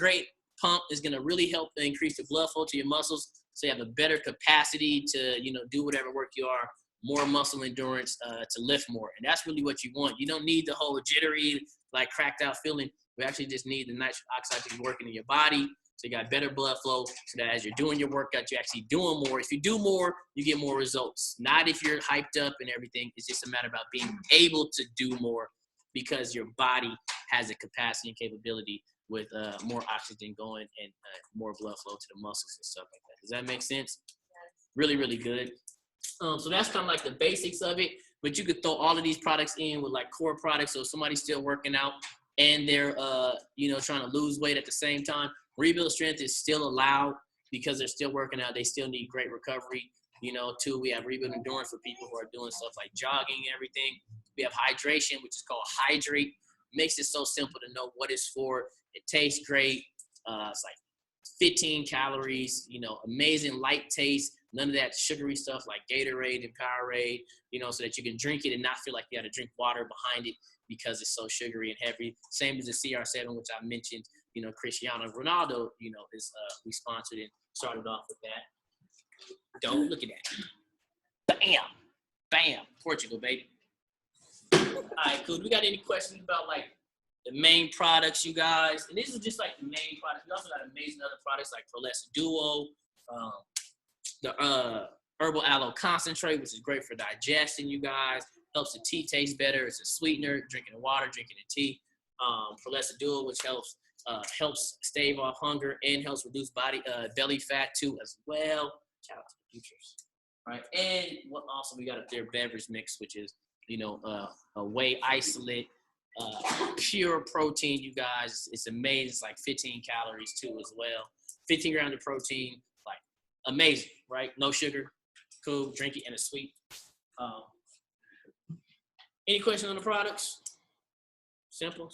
A: pump. It's gonna really help increase the blood flow to your muscles, so you have a better capacity to do whatever work you are, more muscle endurance to lift more. And that's really what you want. You don't need the whole jittery, like cracked out feeling. We actually just need the nitric oxide to be working in your body, so you got better blood flow, so that as you're doing your workout, you're actually doing more. If you do more, you get more results. Not if you're hyped up and everything. It's just a matter about being able to do more, because your body has the capacity and capability with more oxygen going and more blood flow to the muscles and stuff like that. Does that make sense? Really, really good. So that's kind of like the basics of it, but you could throw all of these products in with like core products. So if somebody's still working out and they're, trying to lose weight at the same time, Rebuild Strength is still allowed, because they're still working out. They still need great recovery. Too, we have Rebuild Endurance for people who are doing stuff like jogging and everything. We have Hydration, which is called Hydrate. Makes it so simple to know what it's for. It tastes great. It's like 15 calories, amazing light taste. None of that sugary stuff like Gatorade and Powerade, so that you can drink it and not feel like you got to drink water behind it because it's so sugary and heavy. Same as the CR7, which I mentioned, Cristiano Ronaldo, is we sponsored and started off with that. Don't look at that. Bam. Portugal, baby. All right, cool. Do we got any questions about like the main products, you guys. And this is just like the main products. We also got amazing other products like Prolessa Duo, the Herbal Aloe Concentrate, which is great for digestion, you guys. Helps the tea taste better. It's a sweetener, drinking the water, drinking the tea. Prolessa Duo, which helps stave off hunger and helps reduce belly fat too as well. Shout out to the futures. Right, and what also we got up there, beverage mix, which is, a whey isolate, pure protein, you guys. It's amazing. It's like 15 calories too as well. 15 grams of protein, like amazing, right? No sugar, cool, drink it, and it's sweet. Any questions on the products? Simple,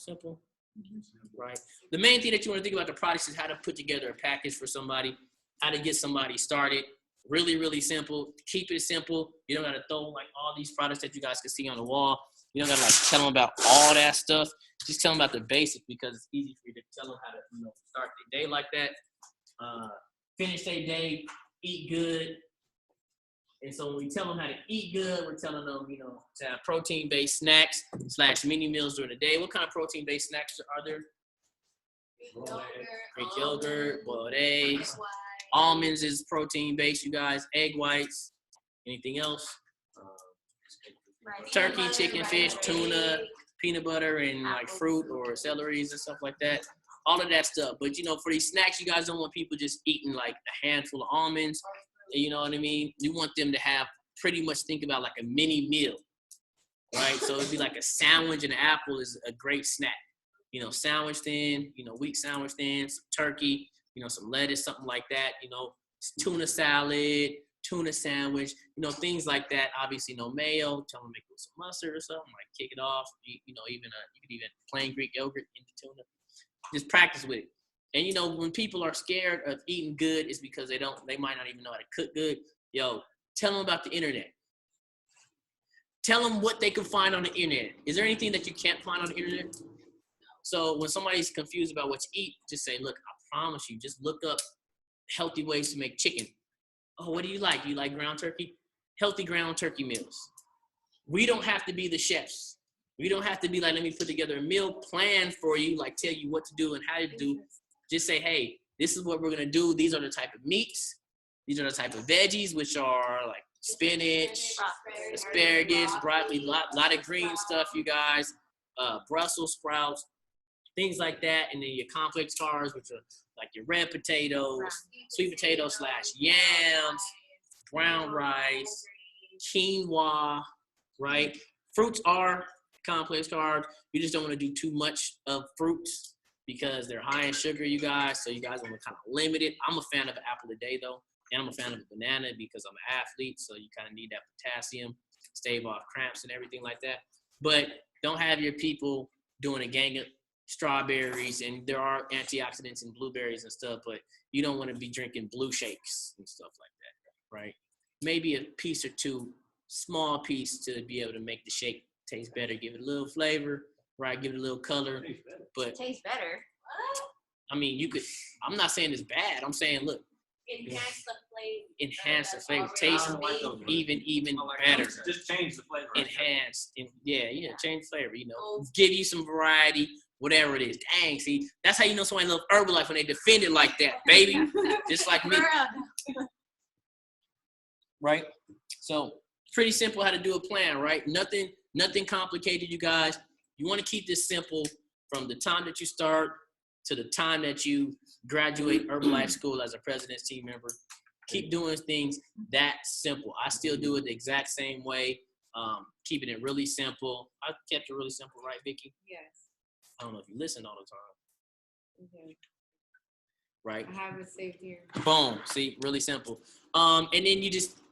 A: right? The main thing that you want to think about the products is how to put together a package for somebody, how to get somebody started. Really, really simple. Keep it simple. You don't got to throw like all these products that you guys can see on the wall. You don't got to like tell them about all that stuff. Just tell them about the basics because it's easy for you to tell them how to start their day like that. Finish their day, eat good. And so when we tell them how to eat good, we're telling them, to have protein-based snacks / mini meals during the day. What kind of protein-based snacks are there? Greek yogurt, boiled eggs. Almonds is protein-based, you guys. Egg whites. Anything else? Turkey, chicken, fish, tuna, peanut butter, and like fruit or celeries and stuff like that. All of that stuff. But, for these snacks, you guys don't want people just eating like a handful of almonds. You know what I mean? You want them to have pretty much think about like a mini meal, right? So it'd be like a sandwich and an apple is a great snack. Sandwiched in, wheat sandwiched in, some turkey, some lettuce, something like that, tuna salad, tuna sandwich, things like that. Obviously no mayo, tell them to make it with some mustard or something, like kick it off. You could even plain Greek yogurt in the tuna. Just practice with it. And when people are scared of eating good, it's because they might not even know how to cook good. Tell them about the internet. Tell them what they can find on the internet. Is there anything that you can't find on the internet? So when somebody's confused about what to eat, just say, look, I promise you, just look up healthy ways to make chicken. Oh, what do you like? You like ground turkey? Healthy ground turkey meals. We don't have to be the chefs. We don't have to be like, let me put together a meal plan for you, like tell you what to do and how to do. Just say, hey, this is what we're going to do. These are the type of meats. These are the type of veggies, which are like spinach, asparagus, broccoli, lot of green stuff, you guys, Brussels sprouts, things like that. And then your complex carbs, which are like your red potatoes, sweet potatoes / yams, brown rice, quinoa, right? Fruits are complex carbs. You just don't want to do too much of fruits because they're high in sugar, you guys. So you guys want to kind of limit it. I'm a fan of an apple a day, though. And I'm a fan of a banana because I'm an athlete. So you kind of need that potassium, stave off cramps and everything like that. But don't have your people doing a gang of strawberries. And there are antioxidants in blueberries and stuff. But you don't want to be drinking blue shakes and stuff like that, right? Maybe a piece or two, small piece to be able to make the shake taste better. Give it a little flavor, right? Give it a little color. But
B: Tastes better.
A: I mean, you could. I'm not saying it's bad. I'm saying, look,
D: Enhance the flavor.
A: enhance the flavor, taste even better.
C: Just change the flavor.
A: Enhance, yeah, change the flavor. Give you some variety, whatever it is. Dang, see, that's how you know somebody loves Herbalife when they defend it like that, baby. Just like me, right? So pretty simple how to do a plan, right? Nothing complicated, you guys. You want to keep this simple from the time that you start to the time that you graduate Herbalife School as a President's Team member. Keep doing things that simple. I still do it the exact same way, keeping it really simple. I kept it really simple, right, Vicky?
B: Yes.
A: I don't know if you listen all the time.
B: Okay.
A: Right?
B: I have it saved here.
A: Boom. See, really simple. And then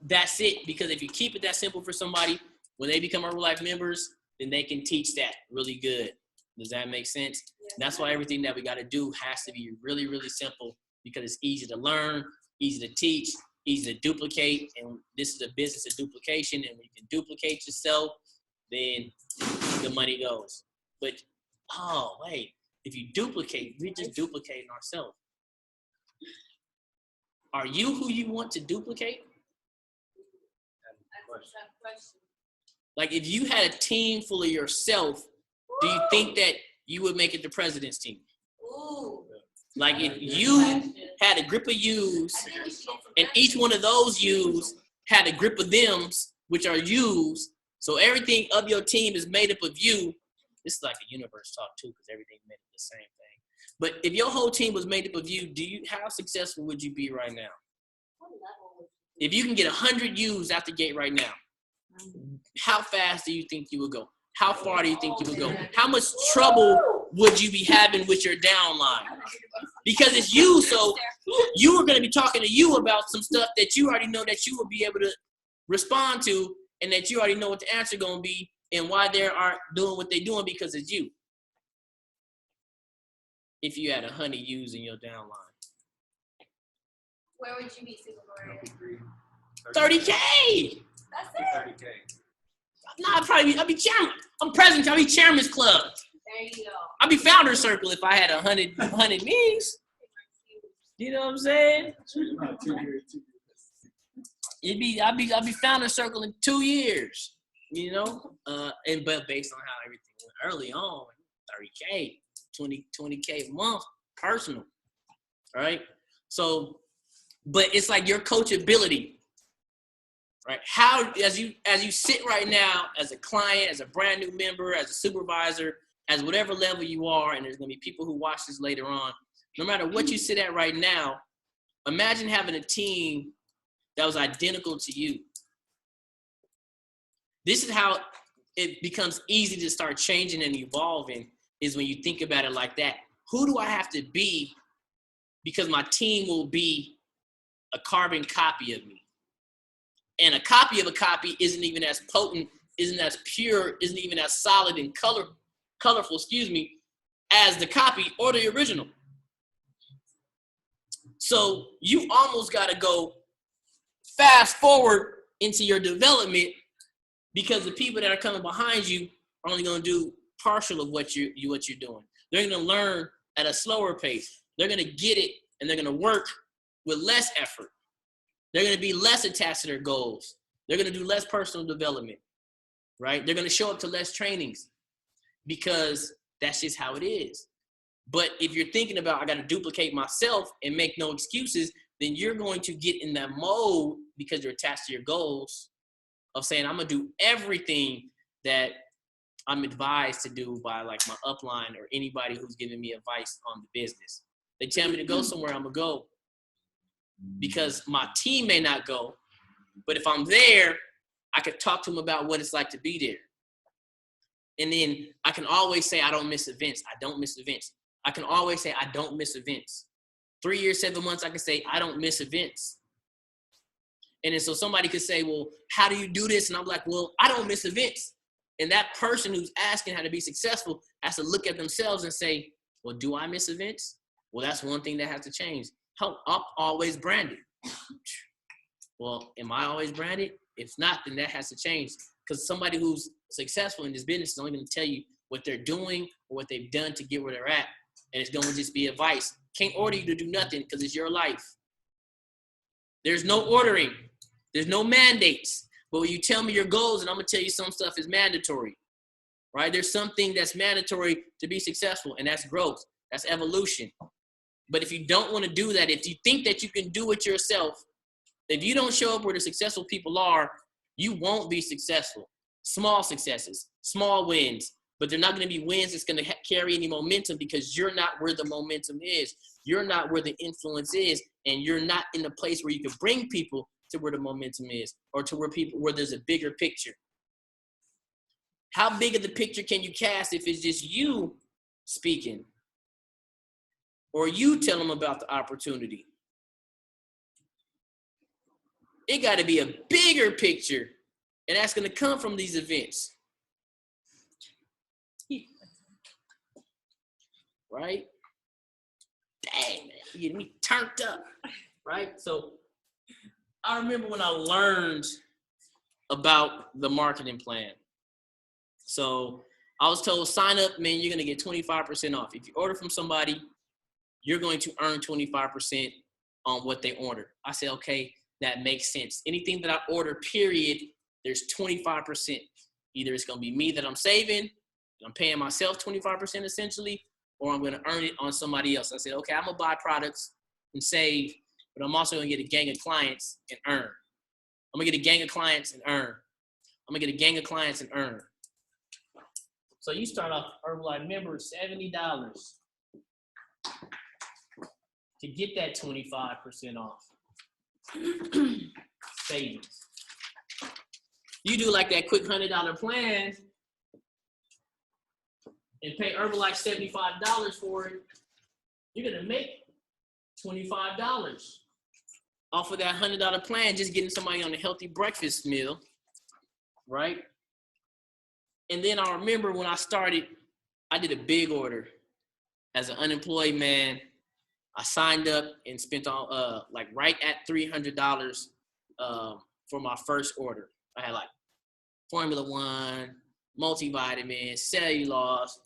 A: that's it. Because if you keep it that simple for somebody, when they become Herbalife members, then they can teach that really good. Does that make sense? Yes. That's why everything that we got to do has to be really, really simple because it's easy to learn, easy to teach, easy to duplicate. And this is a business of duplication. And when you can duplicate yourself, then the money goes. But, oh, wait, if you duplicate, we're just duplicating ourselves. Are you who you want to duplicate? Like if you had a team full of yourself, do you think that you would make it the president's team.
D: Ooh.
A: Like if you had a grip of yous, and each one of those yous had a grip of thems, which are yous. So everything of your team is made up of you. This is like a universe talk too, because everything's made up of the same thing. But if your whole team was made up of you, how successful would you be right now? If you can get 100 U's out the gate right now, how fast do you think you would go? How far do you think you would go? How much trouble would you be having with your downline? Because it's you, so you are going to be talking to you about some stuff that you already know that you will be able to respond to, and that you already know what the answer going to be and why they are doing what they're doing because it's you. If you had 100 U's in your downline.
D: Where would you be, Super Mario?
A: 30K.
D: That's it.
C: 30K.
A: Nah, I'd be chairman. I'm president. I'd be chairman's club.
D: There you go.
A: I'd be founder's circle if I had 100 meetings. You know what I'm saying? I'd be founder's circle in 2 years. You know, but based on how everything went early on, 30K, 20K a month, personal. All right. So, but it's like your coachability. Right? How, as you sit right now as a client, as a brand new member, as a supervisor, as whatever level you are, and there's going to be people who watch this later on, no matter what you sit at right now, imagine having a team that was identical to you. This is how it becomes easy to start changing and evolving, is when you think about it like that. Who do I have to be because my team will be a carbon copy of me? And a copy of a copy isn't even as potent, isn't as pure, isn't even as solid and colorful, as the copy or the original. So you almost got to go fast forward into your development, because the people that are coming behind you are only going to do partial of what you're doing. They're going to learn at a slower pace. They're going to get it, and they're going to work with less effort. They're going to be less attached to their goals. They're going to do less personal development, right? They're going to show up to less trainings because that's just how it is. But if you're thinking about, I got to duplicate myself and make no excuses, then you're going to get in that mode, because you're attached to your goals, of saying, I'm going to do everything that I'm advised to do by like my upline or anybody who's giving me advice on the business. They tell me to go somewhere, I'm going to go. Because my team may not go, but if I'm there, I could talk to them about what it's like to be there. And then I can always say, I don't miss events. I don't miss events. I can always say, I don't miss events. 3 years, 7 months, I can say, I don't miss events. And then so somebody could say, well, how do you do this? And I'm like, well, I don't miss events. And that person who's asking how to be successful has to look at themselves and say, well, do I miss events? Well, that's one thing that has to change. I'm always branded. Well, am I always branded? If not, then that has to change. Because somebody who's successful in this business is only going to tell you what they're doing or what they've done to get where they're at. And it's going to just be advice. Can't order you to do nothing because it's your life. There's no ordering. There's no mandates. But when you tell me your goals, and I'm going to tell you some stuff is mandatory. Right? There's something that's mandatory to be successful, and that's growth. That's evolution. But if you don't want to do that, if you think that you can do it yourself, if you don't show up where the successful people are, you won't be successful. Small successes, small wins, but they're not going to be wins that's going to carry any momentum, because you're not where the momentum is. You're not where the influence is, and you're not in the place where you can bring people to where the momentum is, or to where there's a bigger picture. How big of the picture can you cast if it's just you speaking? Or you tell them about the opportunity? It got to be a bigger picture, and that's going to come from these events. Right? Dang, man, you get me turned up. Right? So I remember when I learned about the marketing plan. So I was told, sign up, man, you're going to get 25% off. If you order from somebody, you're going to earn 25% on what they order. I said, okay, that makes sense. Anything that I order, period, there's 25%. Either it's going to be me that I'm saving, I'm paying myself 25% essentially, or I'm going to earn it on somebody else. I said, okay, I'm going to buy products and save, but I'm also going to get a gang of clients and earn. I'm going to get a gang of clients and earn. I'm going to get a gang of clients and earn. So you start off Herbalife member, $70 to get that 25% off savings. You do like that quick $100 plan and pay Herbalife $75 for it, you're going to make $25 off of that $100 plan, just getting somebody on a healthy breakfast meal, right? And then I remember when I started, I did a big order as an unemployed man. I signed up and spent all like right at $300 for my first order. I had like Formula One, multivitamin, cellulose,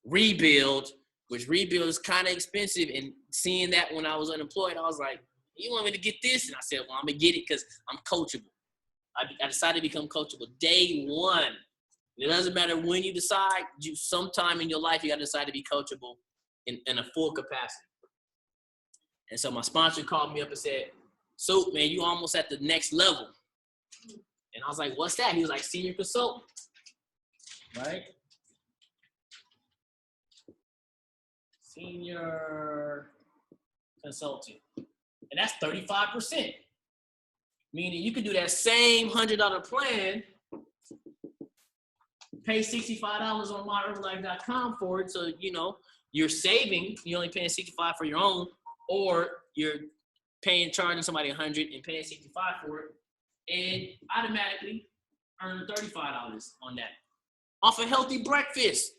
A: Rebuild, which Rebuild is kind of expensive. And seeing that when I was unemployed, I was like, you want me to get this? And I said, well, I'm going to get it because I'm coachable. I decided to become coachable day one. It doesn't matter when you decide, sometime in your life, you got to decide to be coachable in a full capacity. And so my sponsor called me up and said, so, man, you almost at the next level. And I was like, what's that? He was like, senior consultant, right? Senior consultant. And that's 35%. Meaning you could do that same $100 plan, pay $65 on myherbalife.com for it. So, you know, you're saving, you're only paying $65 for your own, or you're charging somebody $100 and paying $65 for it, and automatically earn $35 on that. Off a healthy breakfast.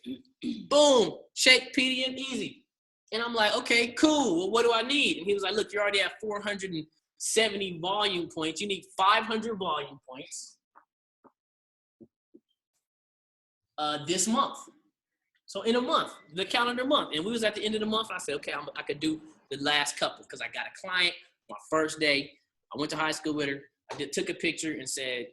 A: Boom. Shake, PDM, easy. And I'm like, okay, cool. Well, what do I need? And he was like, look, you're already at 470 volume points. You need 500 volume points this month. So in a month, the calendar month. And we was at the end of the month. I said, okay, I could do the last couple because I got a client my first day. I went to high school with her. I took a picture and said,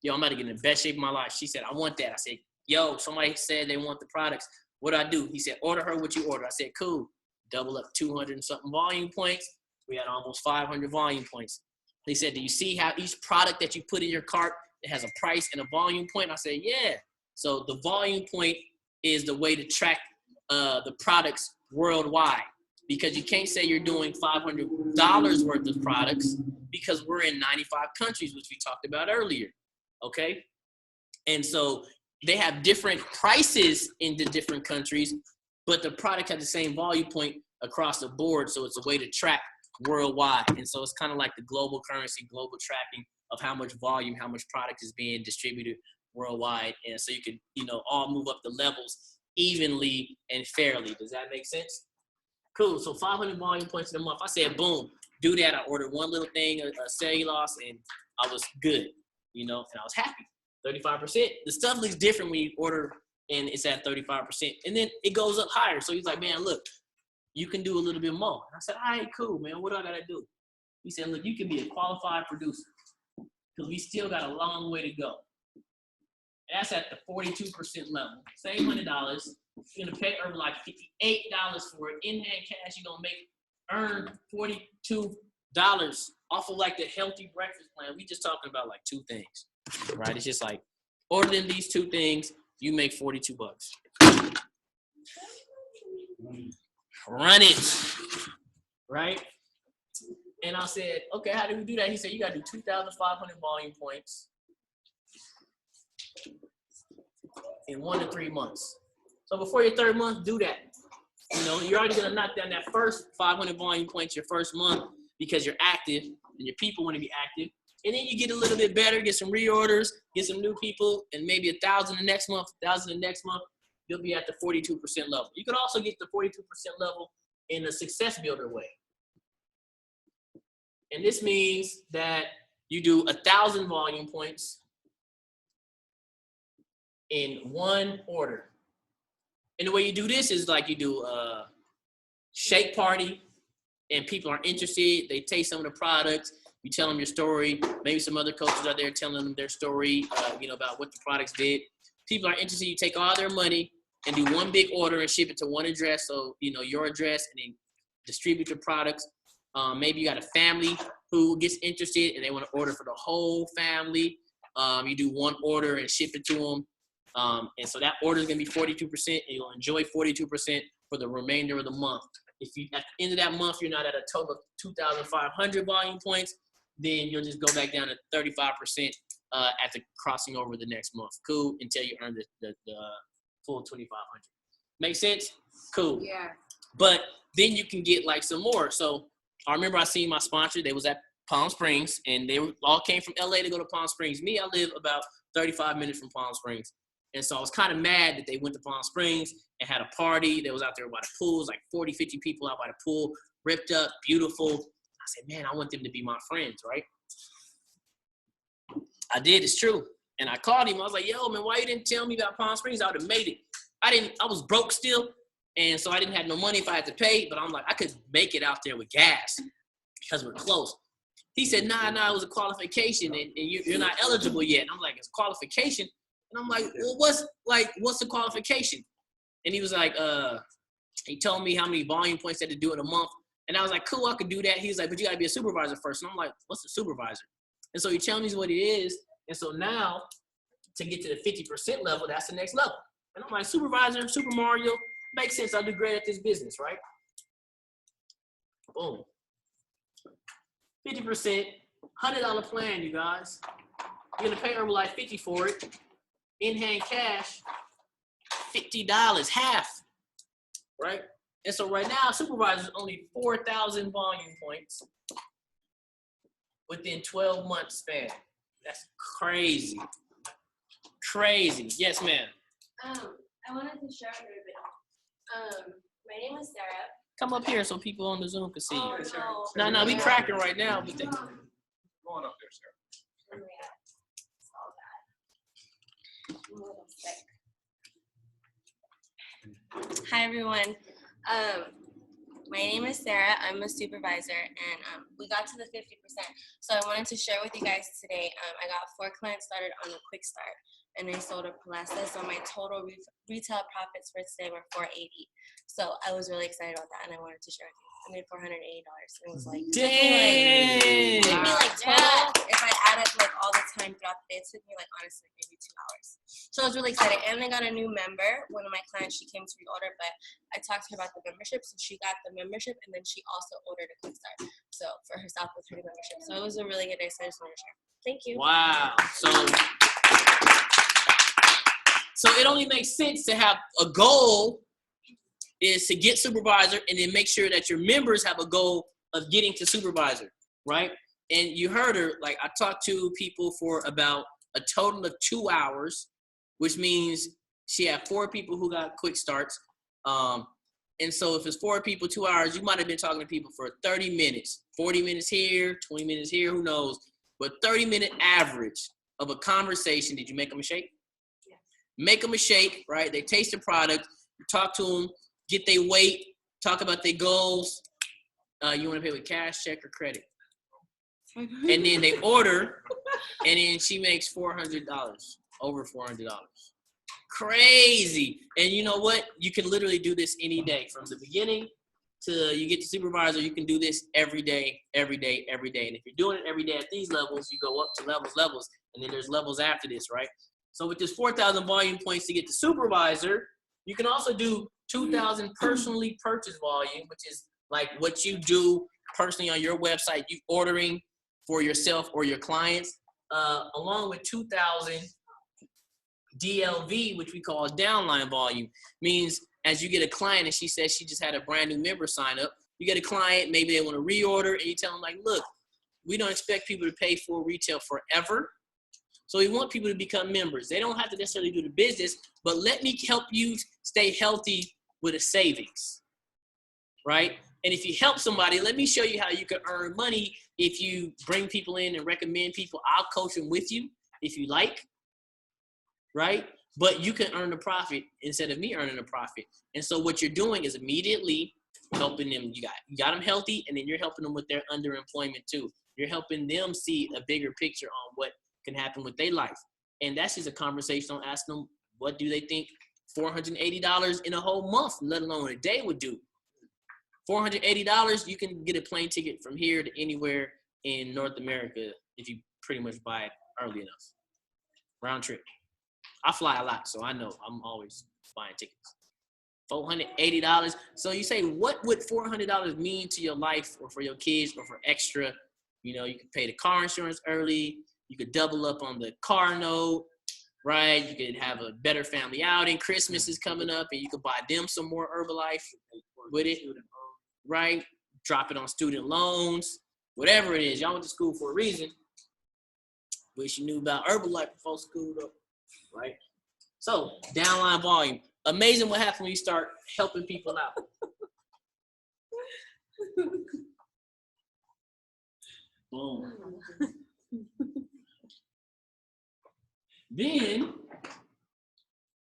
A: yo, I'm about to get in the best shape of my life. She said, I want that. I said, yo, somebody said they want the products. What do I do? He said, order her what you order. I said, cool. Double up 200 and something volume points. We had almost 500 volume points. He said, do you see how each product that you put in your cart, it has a price and a volume point? I said, yeah. So the volume point is the way to track the products worldwide, because you can't say you're doing $500 worth of products because we're in 95 countries, which we talked about earlier, okay? And so they have different prices in the different countries, but the product has the same volume point across the board, so it's a way to track worldwide. And so it's kind of like the global currency, global tracking of how much volume, how much product is being distributed worldwide. And so you can, you know, all move up the levels evenly and fairly. Does that make sense? Cool. So 500 volume points in a month. I said, boom, do that. I ordered one little thing, a cellulose, and I was good, you know, and I was happy. 35%. The stuff looks different when you order and it's at 35%. And then it goes up higher. So he's like, man, look, you can do a little bit more. And I said, all right, cool, man. What do I got to do? He said, look, you can be a qualified producer because we still got a long way to go. And that's at the 42% level. Same $100. You're going to pay Herbalife $58 for it. In hand cash, you're going to earn $42 off of like the healthy breakfast plan. We just talking about like two things, right? It's just like ordering these two things, you make $42. Run it, right? And I said, okay, how do we do that? He said, you got to do 2,500 volume points in 1 to 3 months. So before your third month, do that. You know, you're already going to knock down that first 500 volume points your first month because you're active and your people want to be active. And then you get a little bit better, get some reorders, get some new people, and maybe 1,000 the next month, 1,000 the next month. You'll be at the 42% level. You can also get the 42% level in a success builder way. And this means that you do 1,000 volume points in one order. And the way you do this is like you do a shake party and people are interested. They taste some of the products. You tell them your story. Maybe some other coaches are there telling them their story, you know, about what the products did. People are interested. You take all their money and do one big order and ship it to one address. So, your address, and then distribute your products. Maybe you got a family who gets interested and they want to order for the whole family. You do one order and ship it to them. And so that order is going to be 42%, and you'll enjoy 42% for the remainder of the month. If you, at the end of that month, you're not at a total of 2,500 volume points, then you'll just go back down to 35% after crossing over the next month. Cool, until you earn the full 2,500. Make sense? Cool.
B: Yeah.
A: But then you can get like some more. So I remember I seen my sponsor. They was at Palm Springs, and they all came from LA to go to Palm Springs. Me, I live about 35 minutes from Palm Springs. And so I was kind of mad that they went to Palm Springs and had a party. They was out there by the pools, like 40, 50 people out by the pool, ripped up, beautiful. I said, man, I want them to be my friends, right? I did, it's true. And I called him. I was like, yo, man, why you didn't tell me about Palm Springs? I would have made it. I was broke still. And so I didn't have no money if I had to pay, but I'm like, I could make it out there with gas because we're close. He said, nah, it was a qualification, and you're not eligible yet. And I'm like, it's qualification? And I'm like, well, what's the qualification? And he was like, he told me how many volume points I had to do in a month. And I was like, cool, I could do that. He was like, but you got to be a supervisor first. And I'm like, what's a supervisor? And so he tells me what it is. And so now, to get to the 50% level, that's the next level. And I'm like, supervisor, Super Mario, makes sense. I'll do great at this business, right? Boom. 50%, $100 plan, you guys. You're going to pay Herbalife $50 for it. In-hand cash, $50, half, right? And so right now, supervisor's only 4,000 volume points within 12 months span. That's crazy. Crazy. Yes, ma'am.
D: I wanted to share a little bit. My name is Sarah.
A: Come up here so people on the Zoom can see you.
D: Oh, no.
A: No, we cracking right now. But
C: Go on up there, Sarah.
D: Oh, yeah. It's all bad. I'm a little sick. Hi, everyone. My name is Sarah. I'm a supervisor, and we got to the 50%. So I wanted to share with you guys today. I got 4 clients started on a quick start, and they sold a Palesta. So my total retail profits for today were $480. So I was really excited about that, and I wanted to share with you. I made $480. It was like,
A: dang.
D: it took me like total, if I added like all the time throughout the day, it took me like honestly maybe 2 hours. So I was really excited. And I got a new member. One of my clients, she came to reorder, but I talked to her about the membership. So she got the membership, and then she also ordered a quick start. So for herself with her new membership. So it was a really good day. So I just wanted to share. Thank you.
A: Wow. So it only makes sense to have a goal is to get supervisor, and then make sure that your members have a goal of getting to supervisor, right? And you heard her, like I talked to people for about a total of 2 hours, which means she had 4 people who got quick starts. And so if it's 4 people, 2 hours, you might have been talking to people for 30 minutes, 40 minutes here, 20 minutes here, who knows? But 30-minute average of a conversation. Did you make them a shake?
D: Yeah.
A: Make them a shake, right? They taste the product, you talk to them, get their weight, talk about their goals. You want to pay with cash, check, or credit. And then they order, and then she makes $400, over $400. Crazy. And you know what? You can literally do this any day. From the beginning to you get to supervisor, you can do this every day, every day, every day. And if you're doing it every day at these levels, you go up to levels, and then there's levels after this, right? So with this 4,000 volume points to get to supervisor, you can also do 2,000 personally purchased volume, which is like what you do personally on your website, you ordering for yourself or your clients, along with 2,000 DLV, which we call downline volume. Means as you get a client and she says she just had a brand new member sign up, you get a client, maybe they want to reorder, and you tell them like, look, we don't expect people to pay full retail forever. So we want people to become members. They don't have to necessarily do the business, but let me help you stay healthy with a savings, right? And if you help somebody, let me show you how you can earn money. If you bring people in and recommend people, I'll coach them with you if you like, right? But you can earn the profit instead of me earning a profit. And so what you're doing is immediately helping them. You got them healthy, and then you're helping them with their underemployment too. You're helping them see a bigger picture on what can happen with their life. And that's just a conversation on asking them, what do they think $480 in a whole month, let alone a day would do. $480, you can get a plane ticket from here to anywhere in North America if you pretty much buy it early enough. Round trip. I fly a lot, so I know I'm always buying tickets. $480. So you say, what would $400 mean to your life or for your kids or for extra? You know, you could pay the car insurance early. You could double up on the car note, right? You could have a better family outing. Christmas is coming up, and you could buy them some more Herbalife with it, right? Drop it on student loans, whatever it is. Y'all went to school for a reason. Wish you knew about Herbalife before school, though, right? So, downline volume. Amazing what happens when you start helping people out. Boom. Then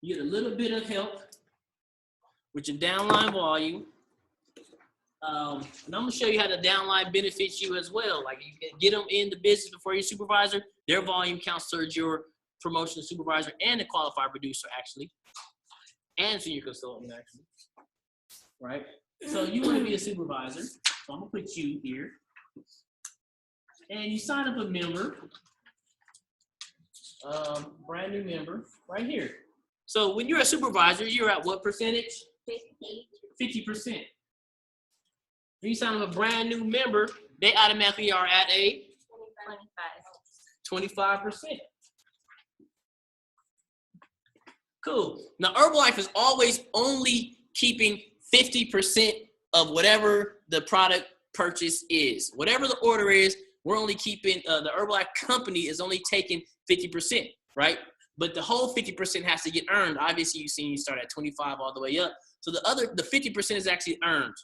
A: you get a little bit of help with your downline volume. And I'm gonna show you how the downline benefits you as well. Like you can get them in the business before your supervisor. Their volume counts towards your promotion supervisor and the qualified producer actually, and senior consultant actually, right? So you want to be a supervisor. So I'm gonna put you here, and you sign up a member, brand new member right here. So when you're a supervisor, you're at what percentage? 50%. When you sign up a brand new member, they automatically are at a 25%. Cool. Now, Herbalife is always only keeping 50% of whatever the product purchase is. Whatever the order is, we're only keeping, the Herbalife company is only taking 50%, right? But the whole 50% has to get earned. Obviously, you've seen you start at 25 all the way up. So the 50% is actually earned,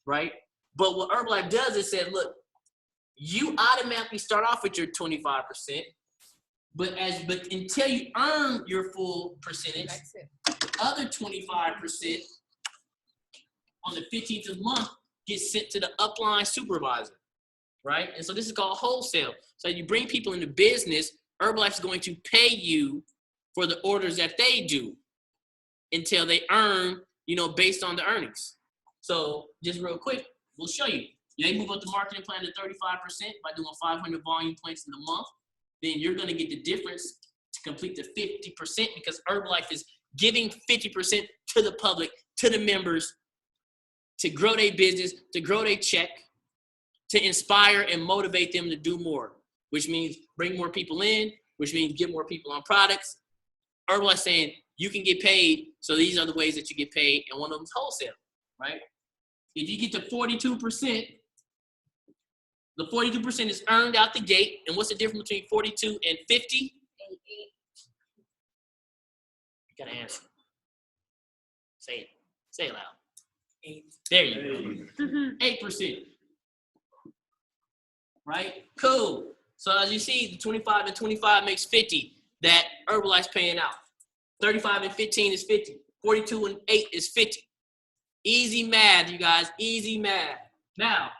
A: right? But what Herbalife does is say, look, you automatically start off with your 25%, but until you earn your full percentage, the other 25% on the 15th of the month gets sent to the upline supervisor, right? And so this is called wholesale. So you bring people into business, Herbalife is going to pay you for the orders that they do until they earn, based on the earnings. So just real quick, we'll show you. They move up the marketing plan to 35% by doing 500 volume points in a month. Then you're going to get the difference to complete the 50% because Herbalife is giving 50% to the public, to the members, to grow their business, to grow their check, to inspire and motivate them to do more, which means bring more people in, which means get more people on products. Herbalife saying you can get paid, so these are the ways that you get paid, and one of them is wholesale, right? If you get to 42%, the 42% is earned out the gate. And what's the difference between 42 and 50? You gotta answer. Say it. Say it loud. 8. There you go. 8%. Right? Cool. So as you see, the 25 and 25 makes 50 that Herbalife's paying out. 35 and 15 is 50. 42 and 8 is 50. Easy math, you guys. Easy math. Now,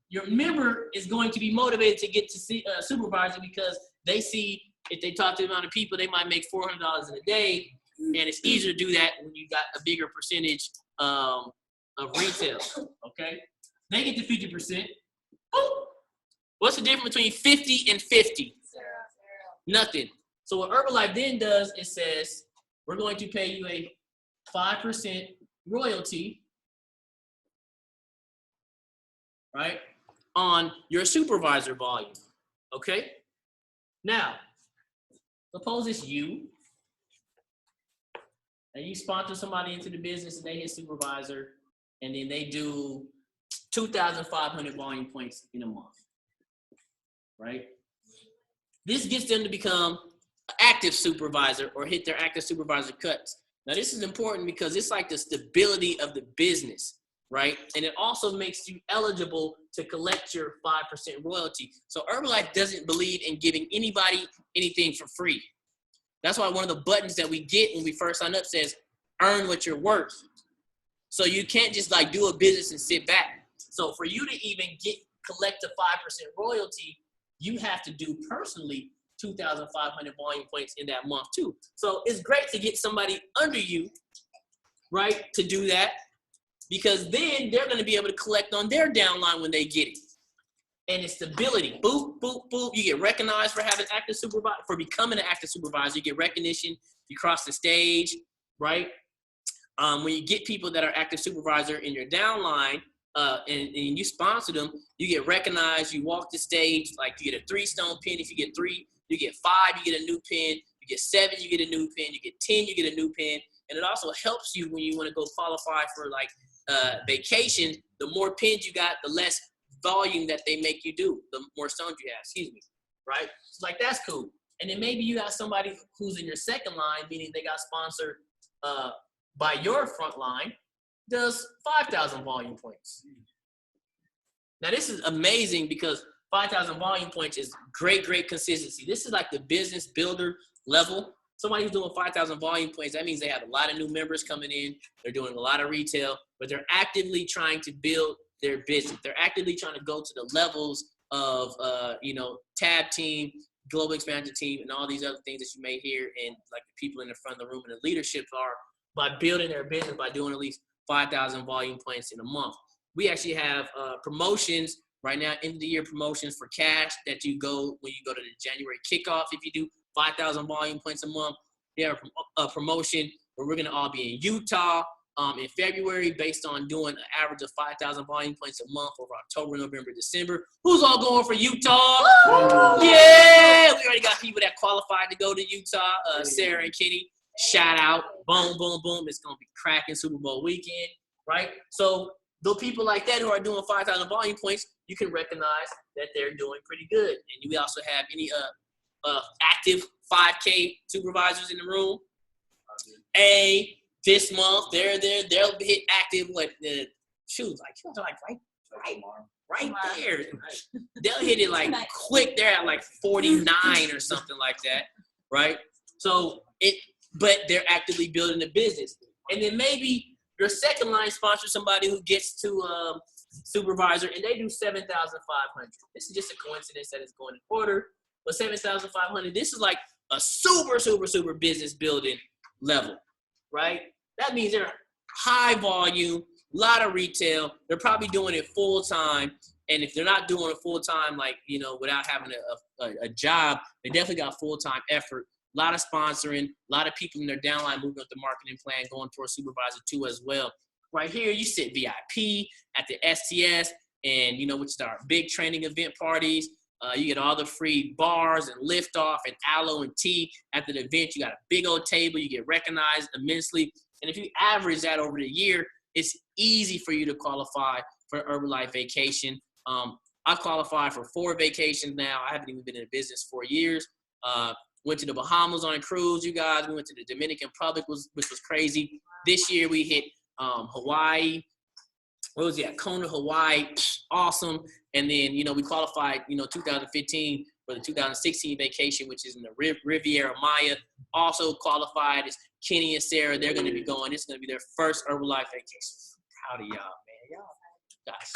A: your member is going to be motivated to get to see a supervisor because they see if they talk to the amount of people, they might make $400 in a day, and it's easier to do that when you got a bigger percentage of retail. Okay, they get to 50%. Oh, what's the difference between 50 and 50? Nothing. So what Herbalife then does is says we're going to pay you a 5% royalty, right, on your supervisor volume, okay? Now, suppose it's you, and you sponsor somebody into the business and they hit supervisor, and then they do 2,500 volume points in a month, right? This gets them to become an active supervisor or hit their active supervisor cuts. Now, this is important because it's like the stability of the business, right? And it also makes you eligible to collect your 5% royalty. So Herbalife doesn't believe in giving anybody anything for free. That's why one of the buttons that we get when we first sign up says, earn what you're worth. So you can't just like do a business and sit back. So for you to even collect a 5% royalty, you have to do personally 2,500 volume points in that month too. So it's great to get somebody under you, right, to do that, because then they're going to be able to collect on their downline when they get it. And it's stability. Boop, boop, boop. You get recognized for having active supervisor, for becoming an active supervisor. You get recognition. You cross the stage, right? When you get people that are active supervisor in your downline, and you sponsor them, you get recognized. You walk the stage, like you get a 3-stone pin. If you get 3, you get 5, you get a new pin. You get 7, you get a new pin. You get 10, you get a new pin. And it also helps you when you want to go qualify for like vacation. The more pins you got, the less volume that they make you do, the more stones you have, right? So like, that's cool. And then maybe you got somebody who's in your second line, meaning they got sponsored by your front line, does 5,000 volume points. Now this is amazing because 5,000 volume points is great consistency. This is like the business builder level. Somebody who's doing 5,000 volume points, that means they have a lot of new members coming in. They're doing a lot of retail, but they're actively trying to build their business. They're actively trying to go to the levels of, tab team, global expansion team, and all these other things that you may hear in like the people in the front of the room and the leadership are, by building their business, by doing at least 5,000 volume points in a month. We actually have promotions right now, end of the year promotions for cash that you go when you go to the January kickoff. If you do 5,000 volume points a month, we have a promotion where we're going to all be in Utah in February based on doing an average of 5,000 volume points a month over October, November, December. Who's all going for Utah? Yeah! We already got people that qualified to go to Utah. Sarah and Kitty, shout out. Boom, boom, boom. It's going to be cracking Super Bowl weekend, right? So the people like that who are doing 5,000 volume points, you can recognize that they're doing pretty good. And we also have any active 5K supervisors in the room. This month they'll hit active right there. They'll hit it like quick. They're at like 49 or something like that, right? But they're actively building the business. And then maybe your second line sponsors somebody who gets to supervisor and they do 7,500. This is just a coincidence that it's going in order, but 7,500. This is like a super business building level, right? That means they're high volume, a lot of retail. They're probably doing it full time. And if they're not doing it full time, like, without having a job, they definitely got full-time effort. A lot of sponsoring, a lot of people in their downline moving up the marketing plan, going towards supervisor too as well. Right here, you sit VIP at the STS, and which is our big training event parties. You get all the free bars and lift off and aloe and tea at the event. You got a big old table. You get recognized immensely. And if you average that over the year, it's easy for you to qualify for Herbalife vacation. I qualified for 4 vacations now. I haven't even been in business 4 years. Went to the Bahamas on a cruise, you guys. We went to the Dominican Republic, which was crazy. This year we hit Hawaii. What was it? Kona, Hawaii. Awesome. And then, we qualified, 2015 for the 2016 vacation, which is in the Riviera Maya. Also qualified is Kenny and Sarah. They're going to be going. It's going to be their first Herbalife vacation. Proud of y'all, man. Y'all guys.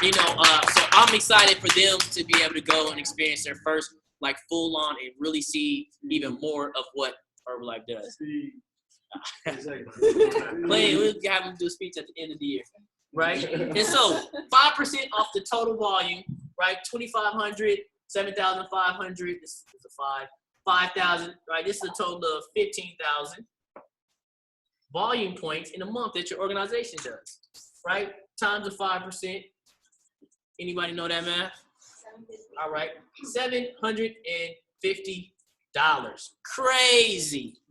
B: Yeah.
A: So I'm excited for them to be able to go and experience their first, like, full on and really see even more of what Herbalife does. We'll have them do a speech at the end of the year, right? And so 5% off the total volume, right? 2,500, 7,500. This is a 5,000, right? This is a total of 15,000 volume points in a month that your organization does, right? Times the 5%. Anybody know that math? All right, $750. Crazy,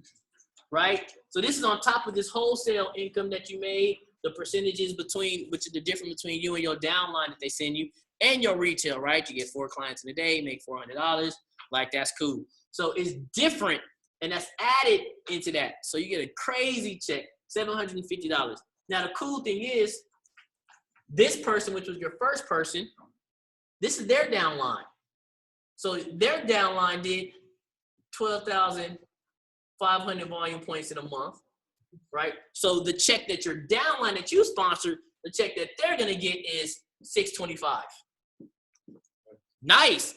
A: right? So this is on top of this wholesale income that you made, the percentages which is the difference between you and your downline that they send you, and your retail, right? You get 4 clients in a day, make $400. Like, that's cool. So it's different, and that's added into that. So you get a crazy check, $750. Now, the cool thing is, this person, which was your first person, this is their downline. So their downline did 12,500 volume points in a month, right? So the check that your downline that you sponsored, the check that they're going to get is $625. Nice.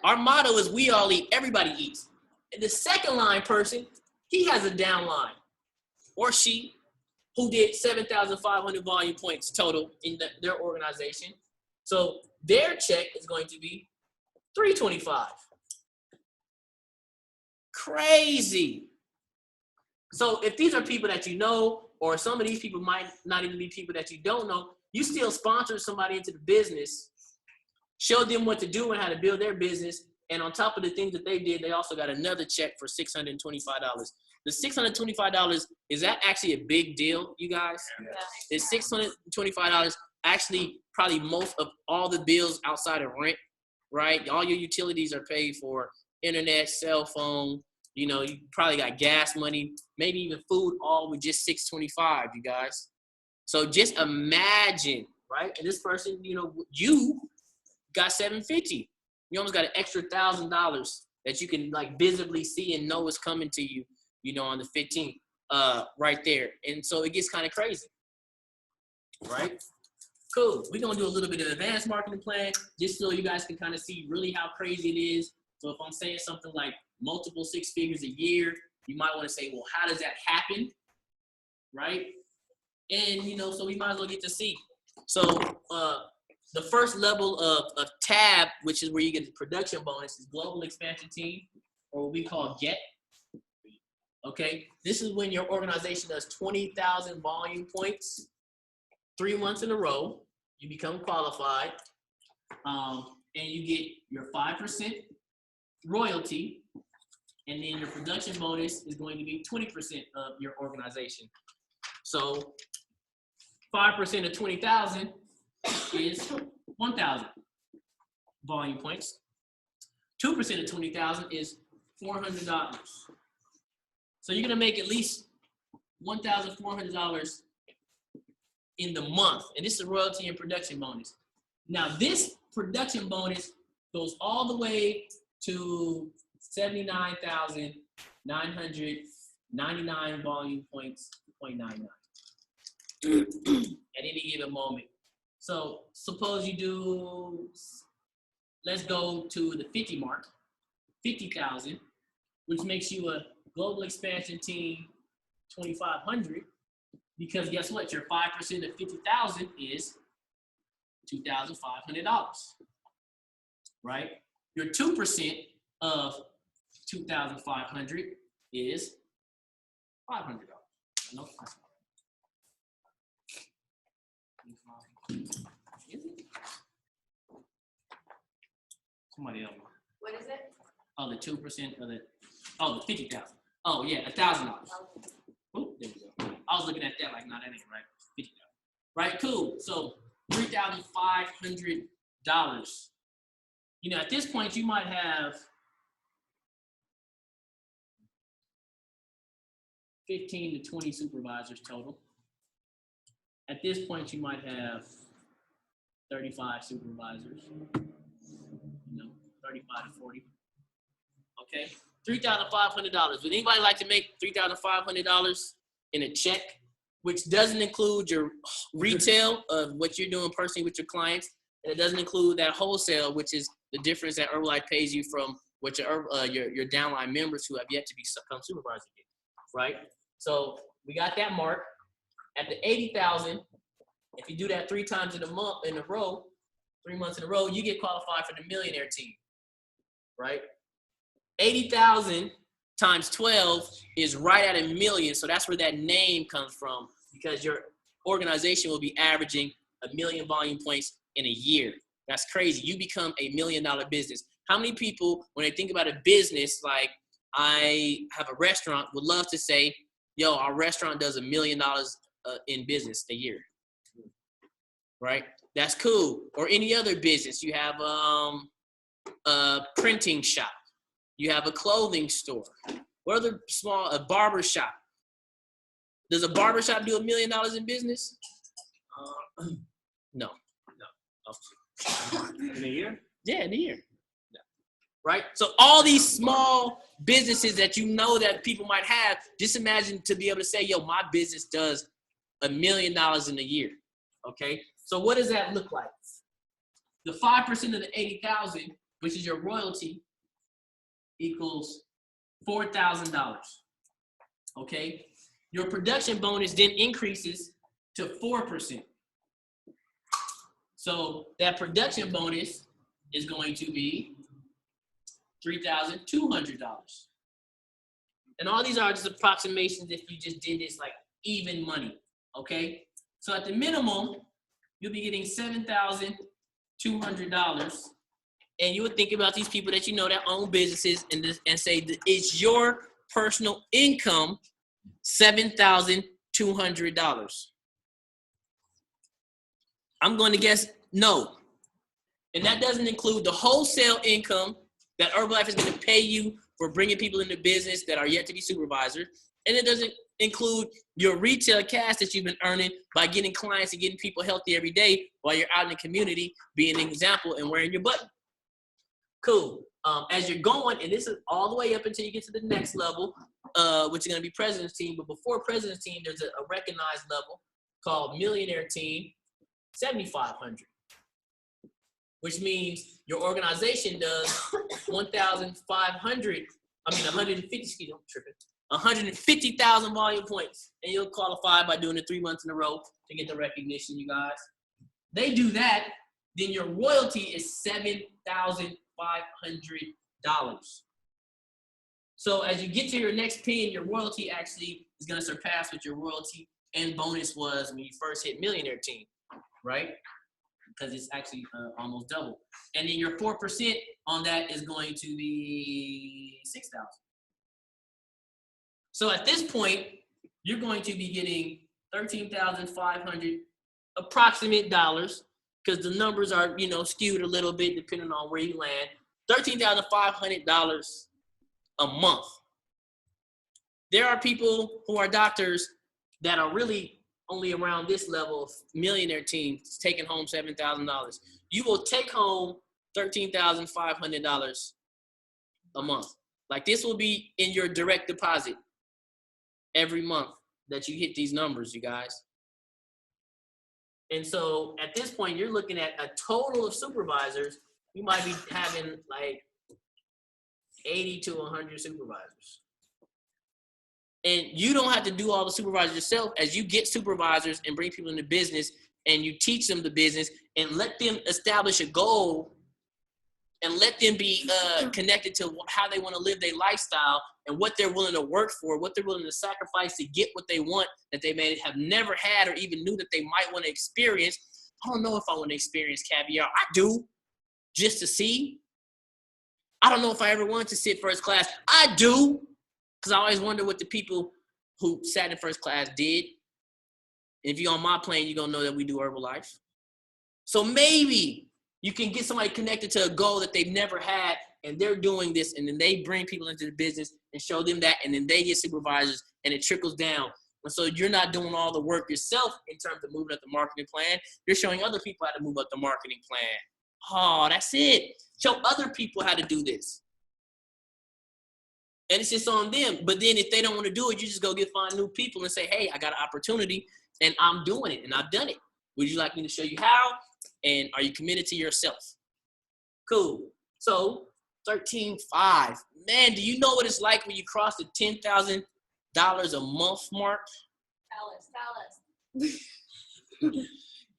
A: Our motto is we all eat, everybody eats. And the second line person, he has a downline, or she, who did 7,500 volume points total in their organization. So their check is going to be $325. Crazy. So if these are people that you know, or some of these people might not even be people that you don't know, you still sponsor somebody into the business, show them what to do and how to build their business. And on top of the things that they did, they also got another check for $625. The $625, is that actually a big deal, you guys?
B: Yeah.
A: Is $625 actually probably most of all the bills outside of rent, right? All your utilities are paid for, internet, cell phone, you know, you probably got gas money, maybe even food, all with just $625, you guys. So just imagine, right? And this person, you know, you got $750. You almost got an extra $1,000 that you can like visibly see and know is coming to you, you know, on the 15th, right there. And so it gets kind of crazy, right? Cool. We're gonna do a little bit of advanced marketing plan just so you guys can kind of see really how crazy it is. So if I'm saying something like multiple six figures a year, you might want to say, well, how does that happen, right? And you know, so we might as well get to see. So the first level of tab, which is where you get the production bonus, is global expansion team, or what we call GET. Okay, this is when your organization does 20,000 volume points 3 months in a row. You become qualified, and you get your 5% royalty, and then your production bonus is going to be 20% of your organization. So 5% of 20,000 is 1,000 volume points. 2% of 20,000 is $400. So you're gonna make at least $1,400 in the month, and this is royalty and production bonus. Now this production bonus goes all the way to 79,999 volume points, 0.99 at any given moment. So suppose you do, let's go to the 50 mark, 50,000, which makes you a global expansion team 2,500, because guess what? Your 5% of 50,000 is $2,500, right? Your 2% of 2,500 is $500. No, somebody else.
B: What is it?
A: Oh, the 2% of the, oh, the 50,000. Oh yeah, $1,000. Oh, there we go. I was looking at that like, no, that ain't right. 50,000. Right, cool. So $3,500. You know, at this point, you might have 15 to 20 supervisors total. At this point, you might have 35 supervisors. You know, 35 to 40. Okay, $3,500. Would anybody like to make $3,500 in a check, which doesn't include your retail of what you're doing personally with your clients, and it doesn't include that wholesale, which is the difference that Herbalife pays you from what your downline members who have yet to become supervisors get, right? So we got that mark. At the 80,000, if you do that 3 times in a month in a row, 3 months in a row, you get qualified for the millionaire team, right? 80,000 times 12 is right at $1 million. So that's where that name comes from, because your organization will be averaging 1 million volume points in a year. That's crazy. You become $1 million business. How many people, when they think about a business, like I have a restaurant, would love to say, yo, our restaurant does $1 million in business a year, right? That's cool. Or any other business. You have a printing shop. You have a clothing store. What other a barber shop? Does a barber shop do $1 million in business? No.
C: In a year?
A: Yeah, in a year. Yeah. Right? So all these small businesses that you know that people might have, just imagine to be able to say, yo, my business does $1 million in a year. Okay? So what does that look like? The 5% of the 80,000, which is your royalty, equals $4,000. Okay? Your production bonus then increases to 4%. So that production bonus is going to be $3,200. And all these are just approximations if you just did this like even money, okay? So at the minimum, you'll be getting $7,200. And you would think about these people that you know that own businesses and say that it's your personal income, $7,200. I'm going to guess no. And that doesn't include the wholesale income that Herbalife is going to pay you for bringing people into business that are yet to be supervisors. And it doesn't include your retail cash that you've been earning by getting clients and getting people healthy every day while you're out in the community being an example and wearing your button. Cool. As you're going, and this is all the way up until you get to the next level, which is going to be President's Team. But before President's Team, there's a recognized level called Millionaire Team, 7,500. Which means your organization does 150,000 volume points. And you'll qualify by doing it 3 months in a row to get the recognition, you guys. They do that, then your royalty is $7,500. So as you get to your next pin, your royalty actually is going to surpass what your royalty and bonus was when you first hit Millionaire Team, right? Because it's actually almost double. And then your 4% on that is going to be $6,000. So at this point, you're going to be getting $13,500 approximate dollars, because the numbers are, skewed a little bit depending on where you land. $13,500 a month. There are people who are doctors that are really only around this level of Millionaire Team, taking home $7,000. You will take home $13,500 a month. Like, this will be in your direct deposit every month that you hit these numbers, you guys. And so at this point, you're looking at a total of supervisors. You might be having like 80 to 100 supervisors. And you don't have to do all the supervisors yourself. As you get supervisors and bring people into business and you teach them the business and let them establish a goal and let them be connected to how they want to live their lifestyle and what they're willing to work for, what they're willing to sacrifice to get what they want that they may have never had or even knew that they might want to experience. I don't know if I want to experience caviar. I do, just to see. I don't know if I ever wanted to sit first class. I do. Because I always wonder what the people who sat in first class did. And if you're on my plane, you're going to know that we do Herbalife. So maybe you can get somebody connected to a goal that they've never had, and they're doing this, and then they bring people into the business and show them that, and then they get supervisors, and it trickles down. And so you're not doing all the work yourself in terms of moving up the marketing plan. You're showing other people how to move up the marketing plan. Oh, that's it. Show other people how to do this. And it's just on them. But then if they don't want to do it, you just go find new people and say, hey, I got an opportunity and I'm doing it and I've done it. Would you like me to show you how? And are you committed to yourself? Cool. So 13.5. Man, do you know what it's like when you cross the $10,000 a month mark?
B: Tell us.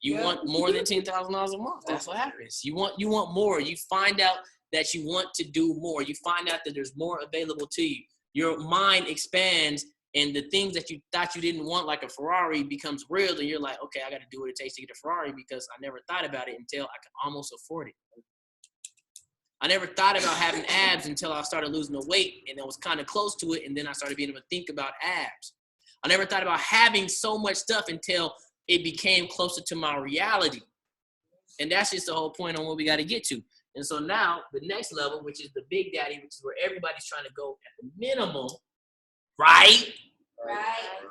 A: You want more than $10,000 a month. That's what happens. You want more. You find out that you want to do more. You find out that there's more available to you. Your mind expands, and the things that you thought you didn't want, like a Ferrari, becomes real, and you're like, okay, I got to do what it takes to get a Ferrari because I never thought about it until I could almost afford it. I never thought about having abs until I started losing the weight, and I was kind of close to it, and then I started being able to think about abs. I never thought about having so much stuff until it became closer to my reality. And that's just the whole point on what we got to get to. And so now the next level, which is the big daddy, which is where everybody's trying to go at the minimum, right?
B: Right.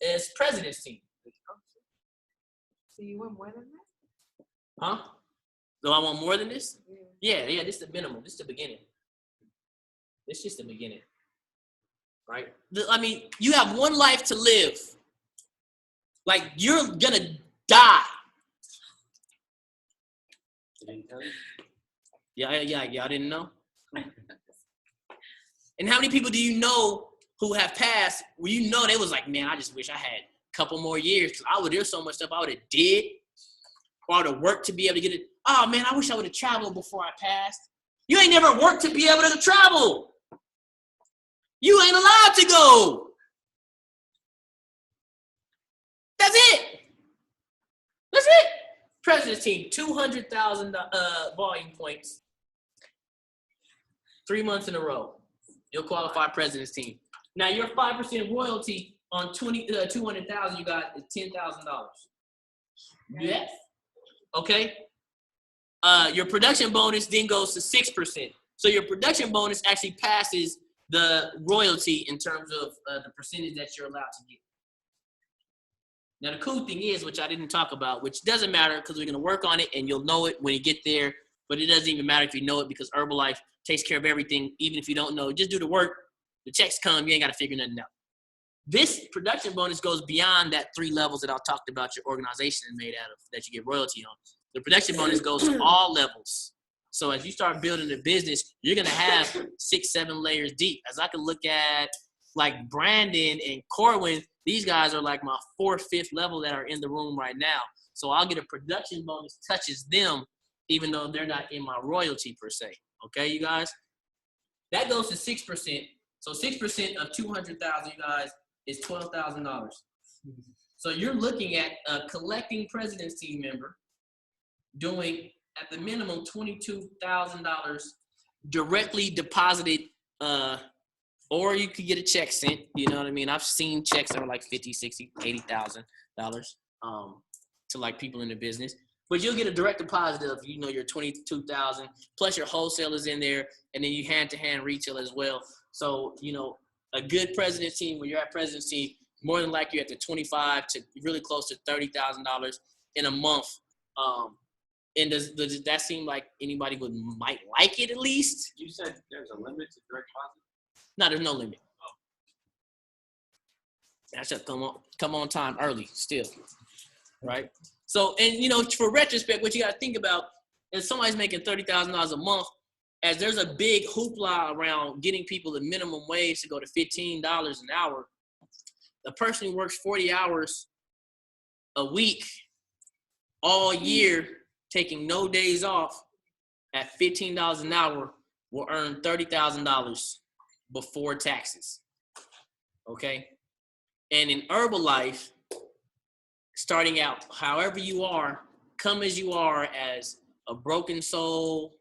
A: Is President's Team.
E: So you want more than that?
A: Huh? Do I want more than this? Yeah, this is the minimum. This is the beginning. This is just the beginning. Right? I mean, you have one life to live. Like, you're going to die. Yeah, y'all didn't know? And how many people do you know who have passed where you know they was like, man, I just wish I had a couple more years because there's so much stuff I would have did or I would have worked to be able to get it. Oh, man, I wish I would have traveled before I passed. You ain't never worked to be able to travel. You ain't allowed to go. That's it. That's it. President's team, 200,000 volume points. 3 months in a row. You'll qualify president's team. Now, your 5% royalty on 200,000 you got is $10,000. Yes. Okay. Your production bonus then goes to 6%. So your production bonus actually passes the royalty in terms of the percentage that you're allowed to get. Now, the cool thing is, which I didn't talk about, which doesn't matter because we're going to work on it and you'll know it when you get there, but it doesn't even matter if you know it because Herbalife takes care of everything, even if you don't know. Just do the work. The checks come. You ain't got to figure nothing out. This production bonus goes beyond that 3 levels that I talked about your organization is made out of that you get royalty on. The production bonus goes to all levels. So as you start building a business, you're going to have 6, 7 layers deep. As I can look at like Brandon and Corwin, these guys are like my 4th, 5th level that are in the room right now. So I'll get a production bonus touches them, even though they're not in my royalty per se. Okay, you guys? That goes to 6%. So 6% of 200,000, you guys, is $12,000. So you're looking at a collecting president's team member doing at the minimum $22,000 directly deposited, or you could get a check sent. You know what I mean? I've seen checks that are like $50,000, $60,000, $80,000 to like people in the business. But you'll get a direct deposit of, your $22,000 plus your wholesalers in there, and then you hand-to-hand retail as well. So, a good president's team, when you're at president's team, more than likely you're at the $25,000 to really close to $30,000 in a month. And does that seem like anybody might like it at least?
C: You said there's a limit to direct deposit?
A: No, there's no limit. That's just come on time early still, right? So, and for retrospect, what you got to think about is somebody's making $30,000 a month, as there's a big hoopla around getting people the minimum wage to go to $15 an hour. The person who works 40 hours a week all year, taking no days off at $15 an hour will earn $30,000 before taxes. Okay? And in Herbalife, starting out however you are, come as you are, as a broken soul,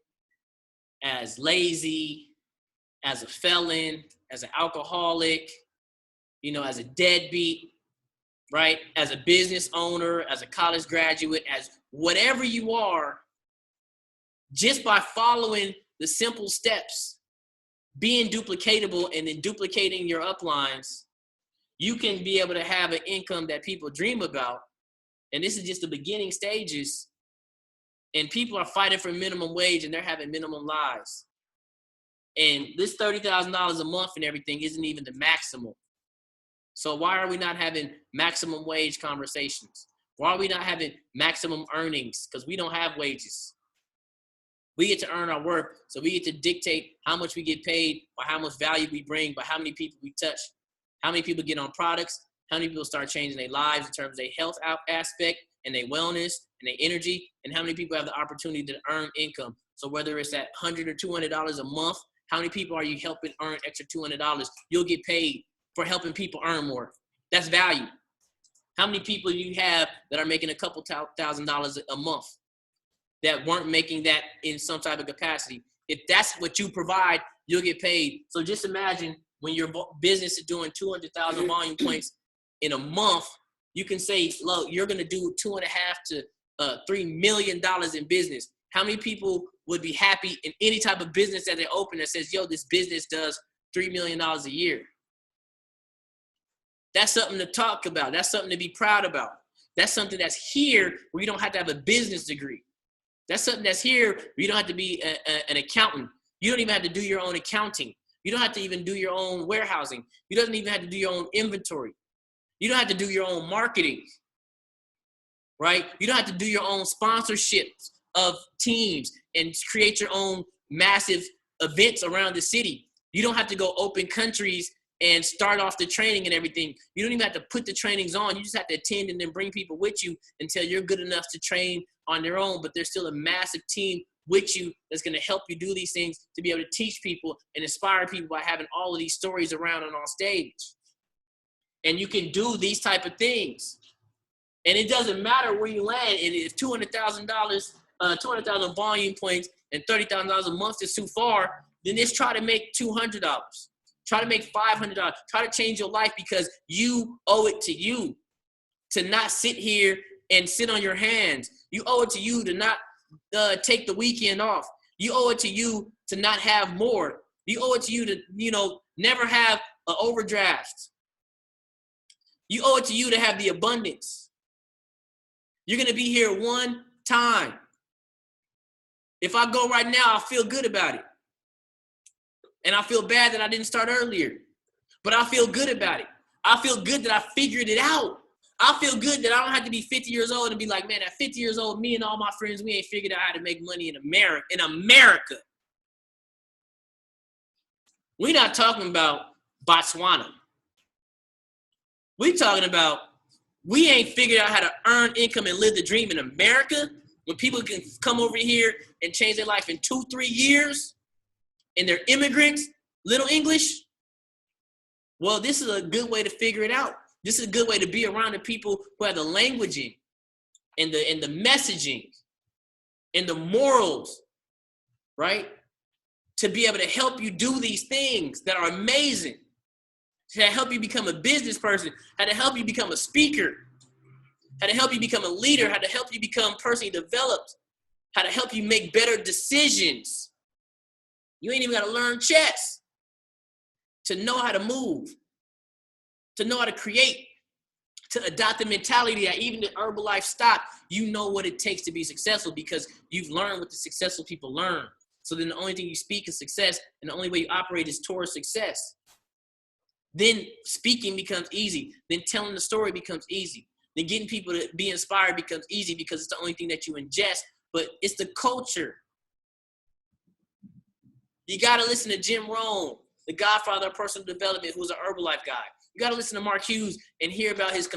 A: as lazy, as a felon, as an alcoholic, as a deadbeat, right? As a business owner, as a college graduate, as whatever you are, just by following the simple steps, being duplicatable and then duplicating your uplines, you can be able to have an income that people dream about. And this is just the beginning stages. And people are fighting for minimum wage and they're having minimum lives. And this $30,000 a month and everything isn't even the maximum. So why are we not having maximum wage conversations? Why are we not having maximum earnings? Because we don't have wages. We get to earn our worth. So we get to dictate how much we get paid, by how much value we bring, by how many people we touch, how many people get on products, how many people start changing their lives in terms of their health aspect and their wellness and their energy, and how many people have the opportunity to earn income. So whether it's at $100 or $200 a month, how many people are you helping earn extra $200? You'll get paid for helping people earn more. That's value. How many people do you have that are making a couple $1,000s a month that weren't making that in some type of capacity? If that's what you provide, you'll get paid. So just imagine when your business is doing 200,000 volume points in a month, you can say, look, you're going to do $2.5 to $3 million in business. How many people would be happy in any type of business that they open that says, yo, this business does $3 million a year? That's something to talk about. That's something to be proud about. That's something that's here where you don't have to have a business degree. That's something that's here where you don't have to be an accountant. You don't even have to do your own accounting. You don't have to even do your own warehousing. You don't even have to do your own inventory. You don't have to do your own marketing, right? You don't have to do your own sponsorships of teams and create your own massive events around the city. You don't have to go open countries and start off the training and everything. You don't even have to put the trainings on. You just have to attend and then bring people with you until you're good enough to train on their own. But there's still a massive team with you that's going to help you do these things, to be able to teach people and inspire people by having all of these stories around and on stage. And you can do these type of things. And it doesn't matter where you land. And if $200,000, 200,000 volume points and $30,000 a month is too far, then just try to make $200. Try to make $500. Try to change your life, because you owe it to you to not sit here and sit on your hands. You owe it to you to not take the weekend off. You owe it to you to not have more. You owe it to you to, never have an overdraft. You owe it to you to have the abundance. You're going to be here one time. If I go right now, I feel good about it. And I feel bad that I didn't start earlier. But I feel good about it. I feel good that I figured it out. I feel good that I don't have to be 50 years old and be like, man, at 50 years old, me and all my friends, we ain't figured out how to make money in America. We're not talking about Botswana. We're talking about we ain't figured out how to earn income and live the dream in America, when people can come over here and change their life in 2-3 years, and they're immigrants, little English. Well, this is a good way to figure it out. This is a good way to be around the people who have the languaging and the messaging and the morals, right? To be able to help you do these things that are amazing. To help you become a business person, how to help you become a speaker, how to help you become a leader, how to help you become personally developed, how to help you make better decisions. You ain't even got to learn chess to know how to move, to know how to create, to adopt the mentality that even the Herbalife stock, you know what it takes to be successful, because you've learned what the successful people learn. So then the only thing you speak is success, and the only way you operate is towards success. Then speaking becomes easy. Then telling the story becomes easy. Then getting people to be inspired becomes easy, because it's the only thing that you ingest. But it's the culture. You got to listen to Jim Rohn, the godfather of personal development, who's an Herbalife guy. You got to listen to Mark Hughes and hear about his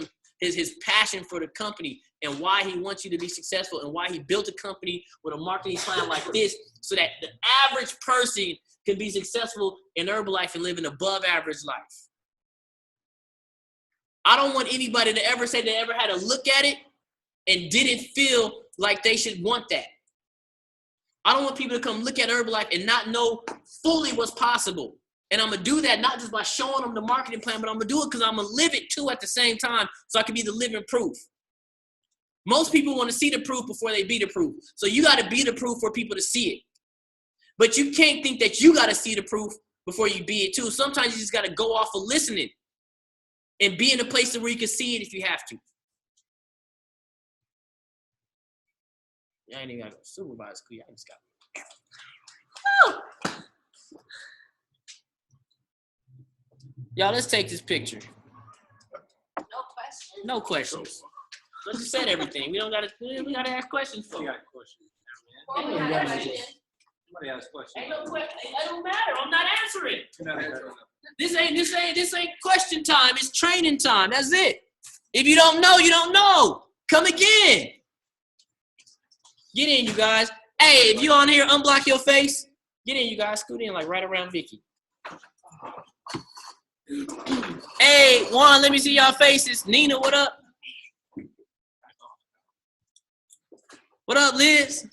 A: passion for the company and why he wants you to be successful, and why he built a company with a marketing plan like this, so that the average person can be successful in Herbalife and live an above average life. I don't want anybody to ever say they ever had to look at it and didn't feel like they should want that. I don't want people to come look at Herbalife and not know fully what's possible. And I'm going to do that not just by showing them the marketing plan, but I'm going to do it because I'm going to live it too at the same time, so I can be the living proof. Most people want to see the proof before they be the proof. So you got to be the proof for people to see it. But you can't think that you got to see the proof before you be it too. Sometimes you just got to go off of listening and be in a place where you can see it if you have to. I ain't even got to supervise school. I just got. Y'all, let's take this picture.
D: No questions.
A: No questions. Let's just said everything. We gotta ask questions for.
C: You got a question.
D: Well, we have a question.
C: Somebody has a question.
A: Ain't no question. It don't matter. I'm not answering.
C: No.
A: This ain't question time. It's training time. That's it. If you don't know, you don't know. Come again. Get in, you guys. Hey, if you on here, unblock your face. Get in, you guys. Scoot in like right around Vicky. Hey, Juan, let me see y'all faces. Nina, what up? What up, Liz?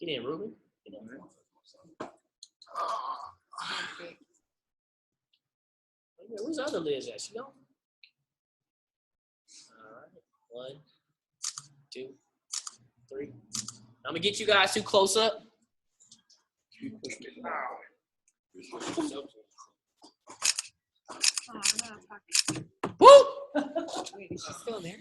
A: Get in, Ruben. Get in, Ruben. Where's the other Liz at? She gone? All right. 1, 2, 3. I'm gonna get you guys too close up. Woo!
E: Wait, is she still there?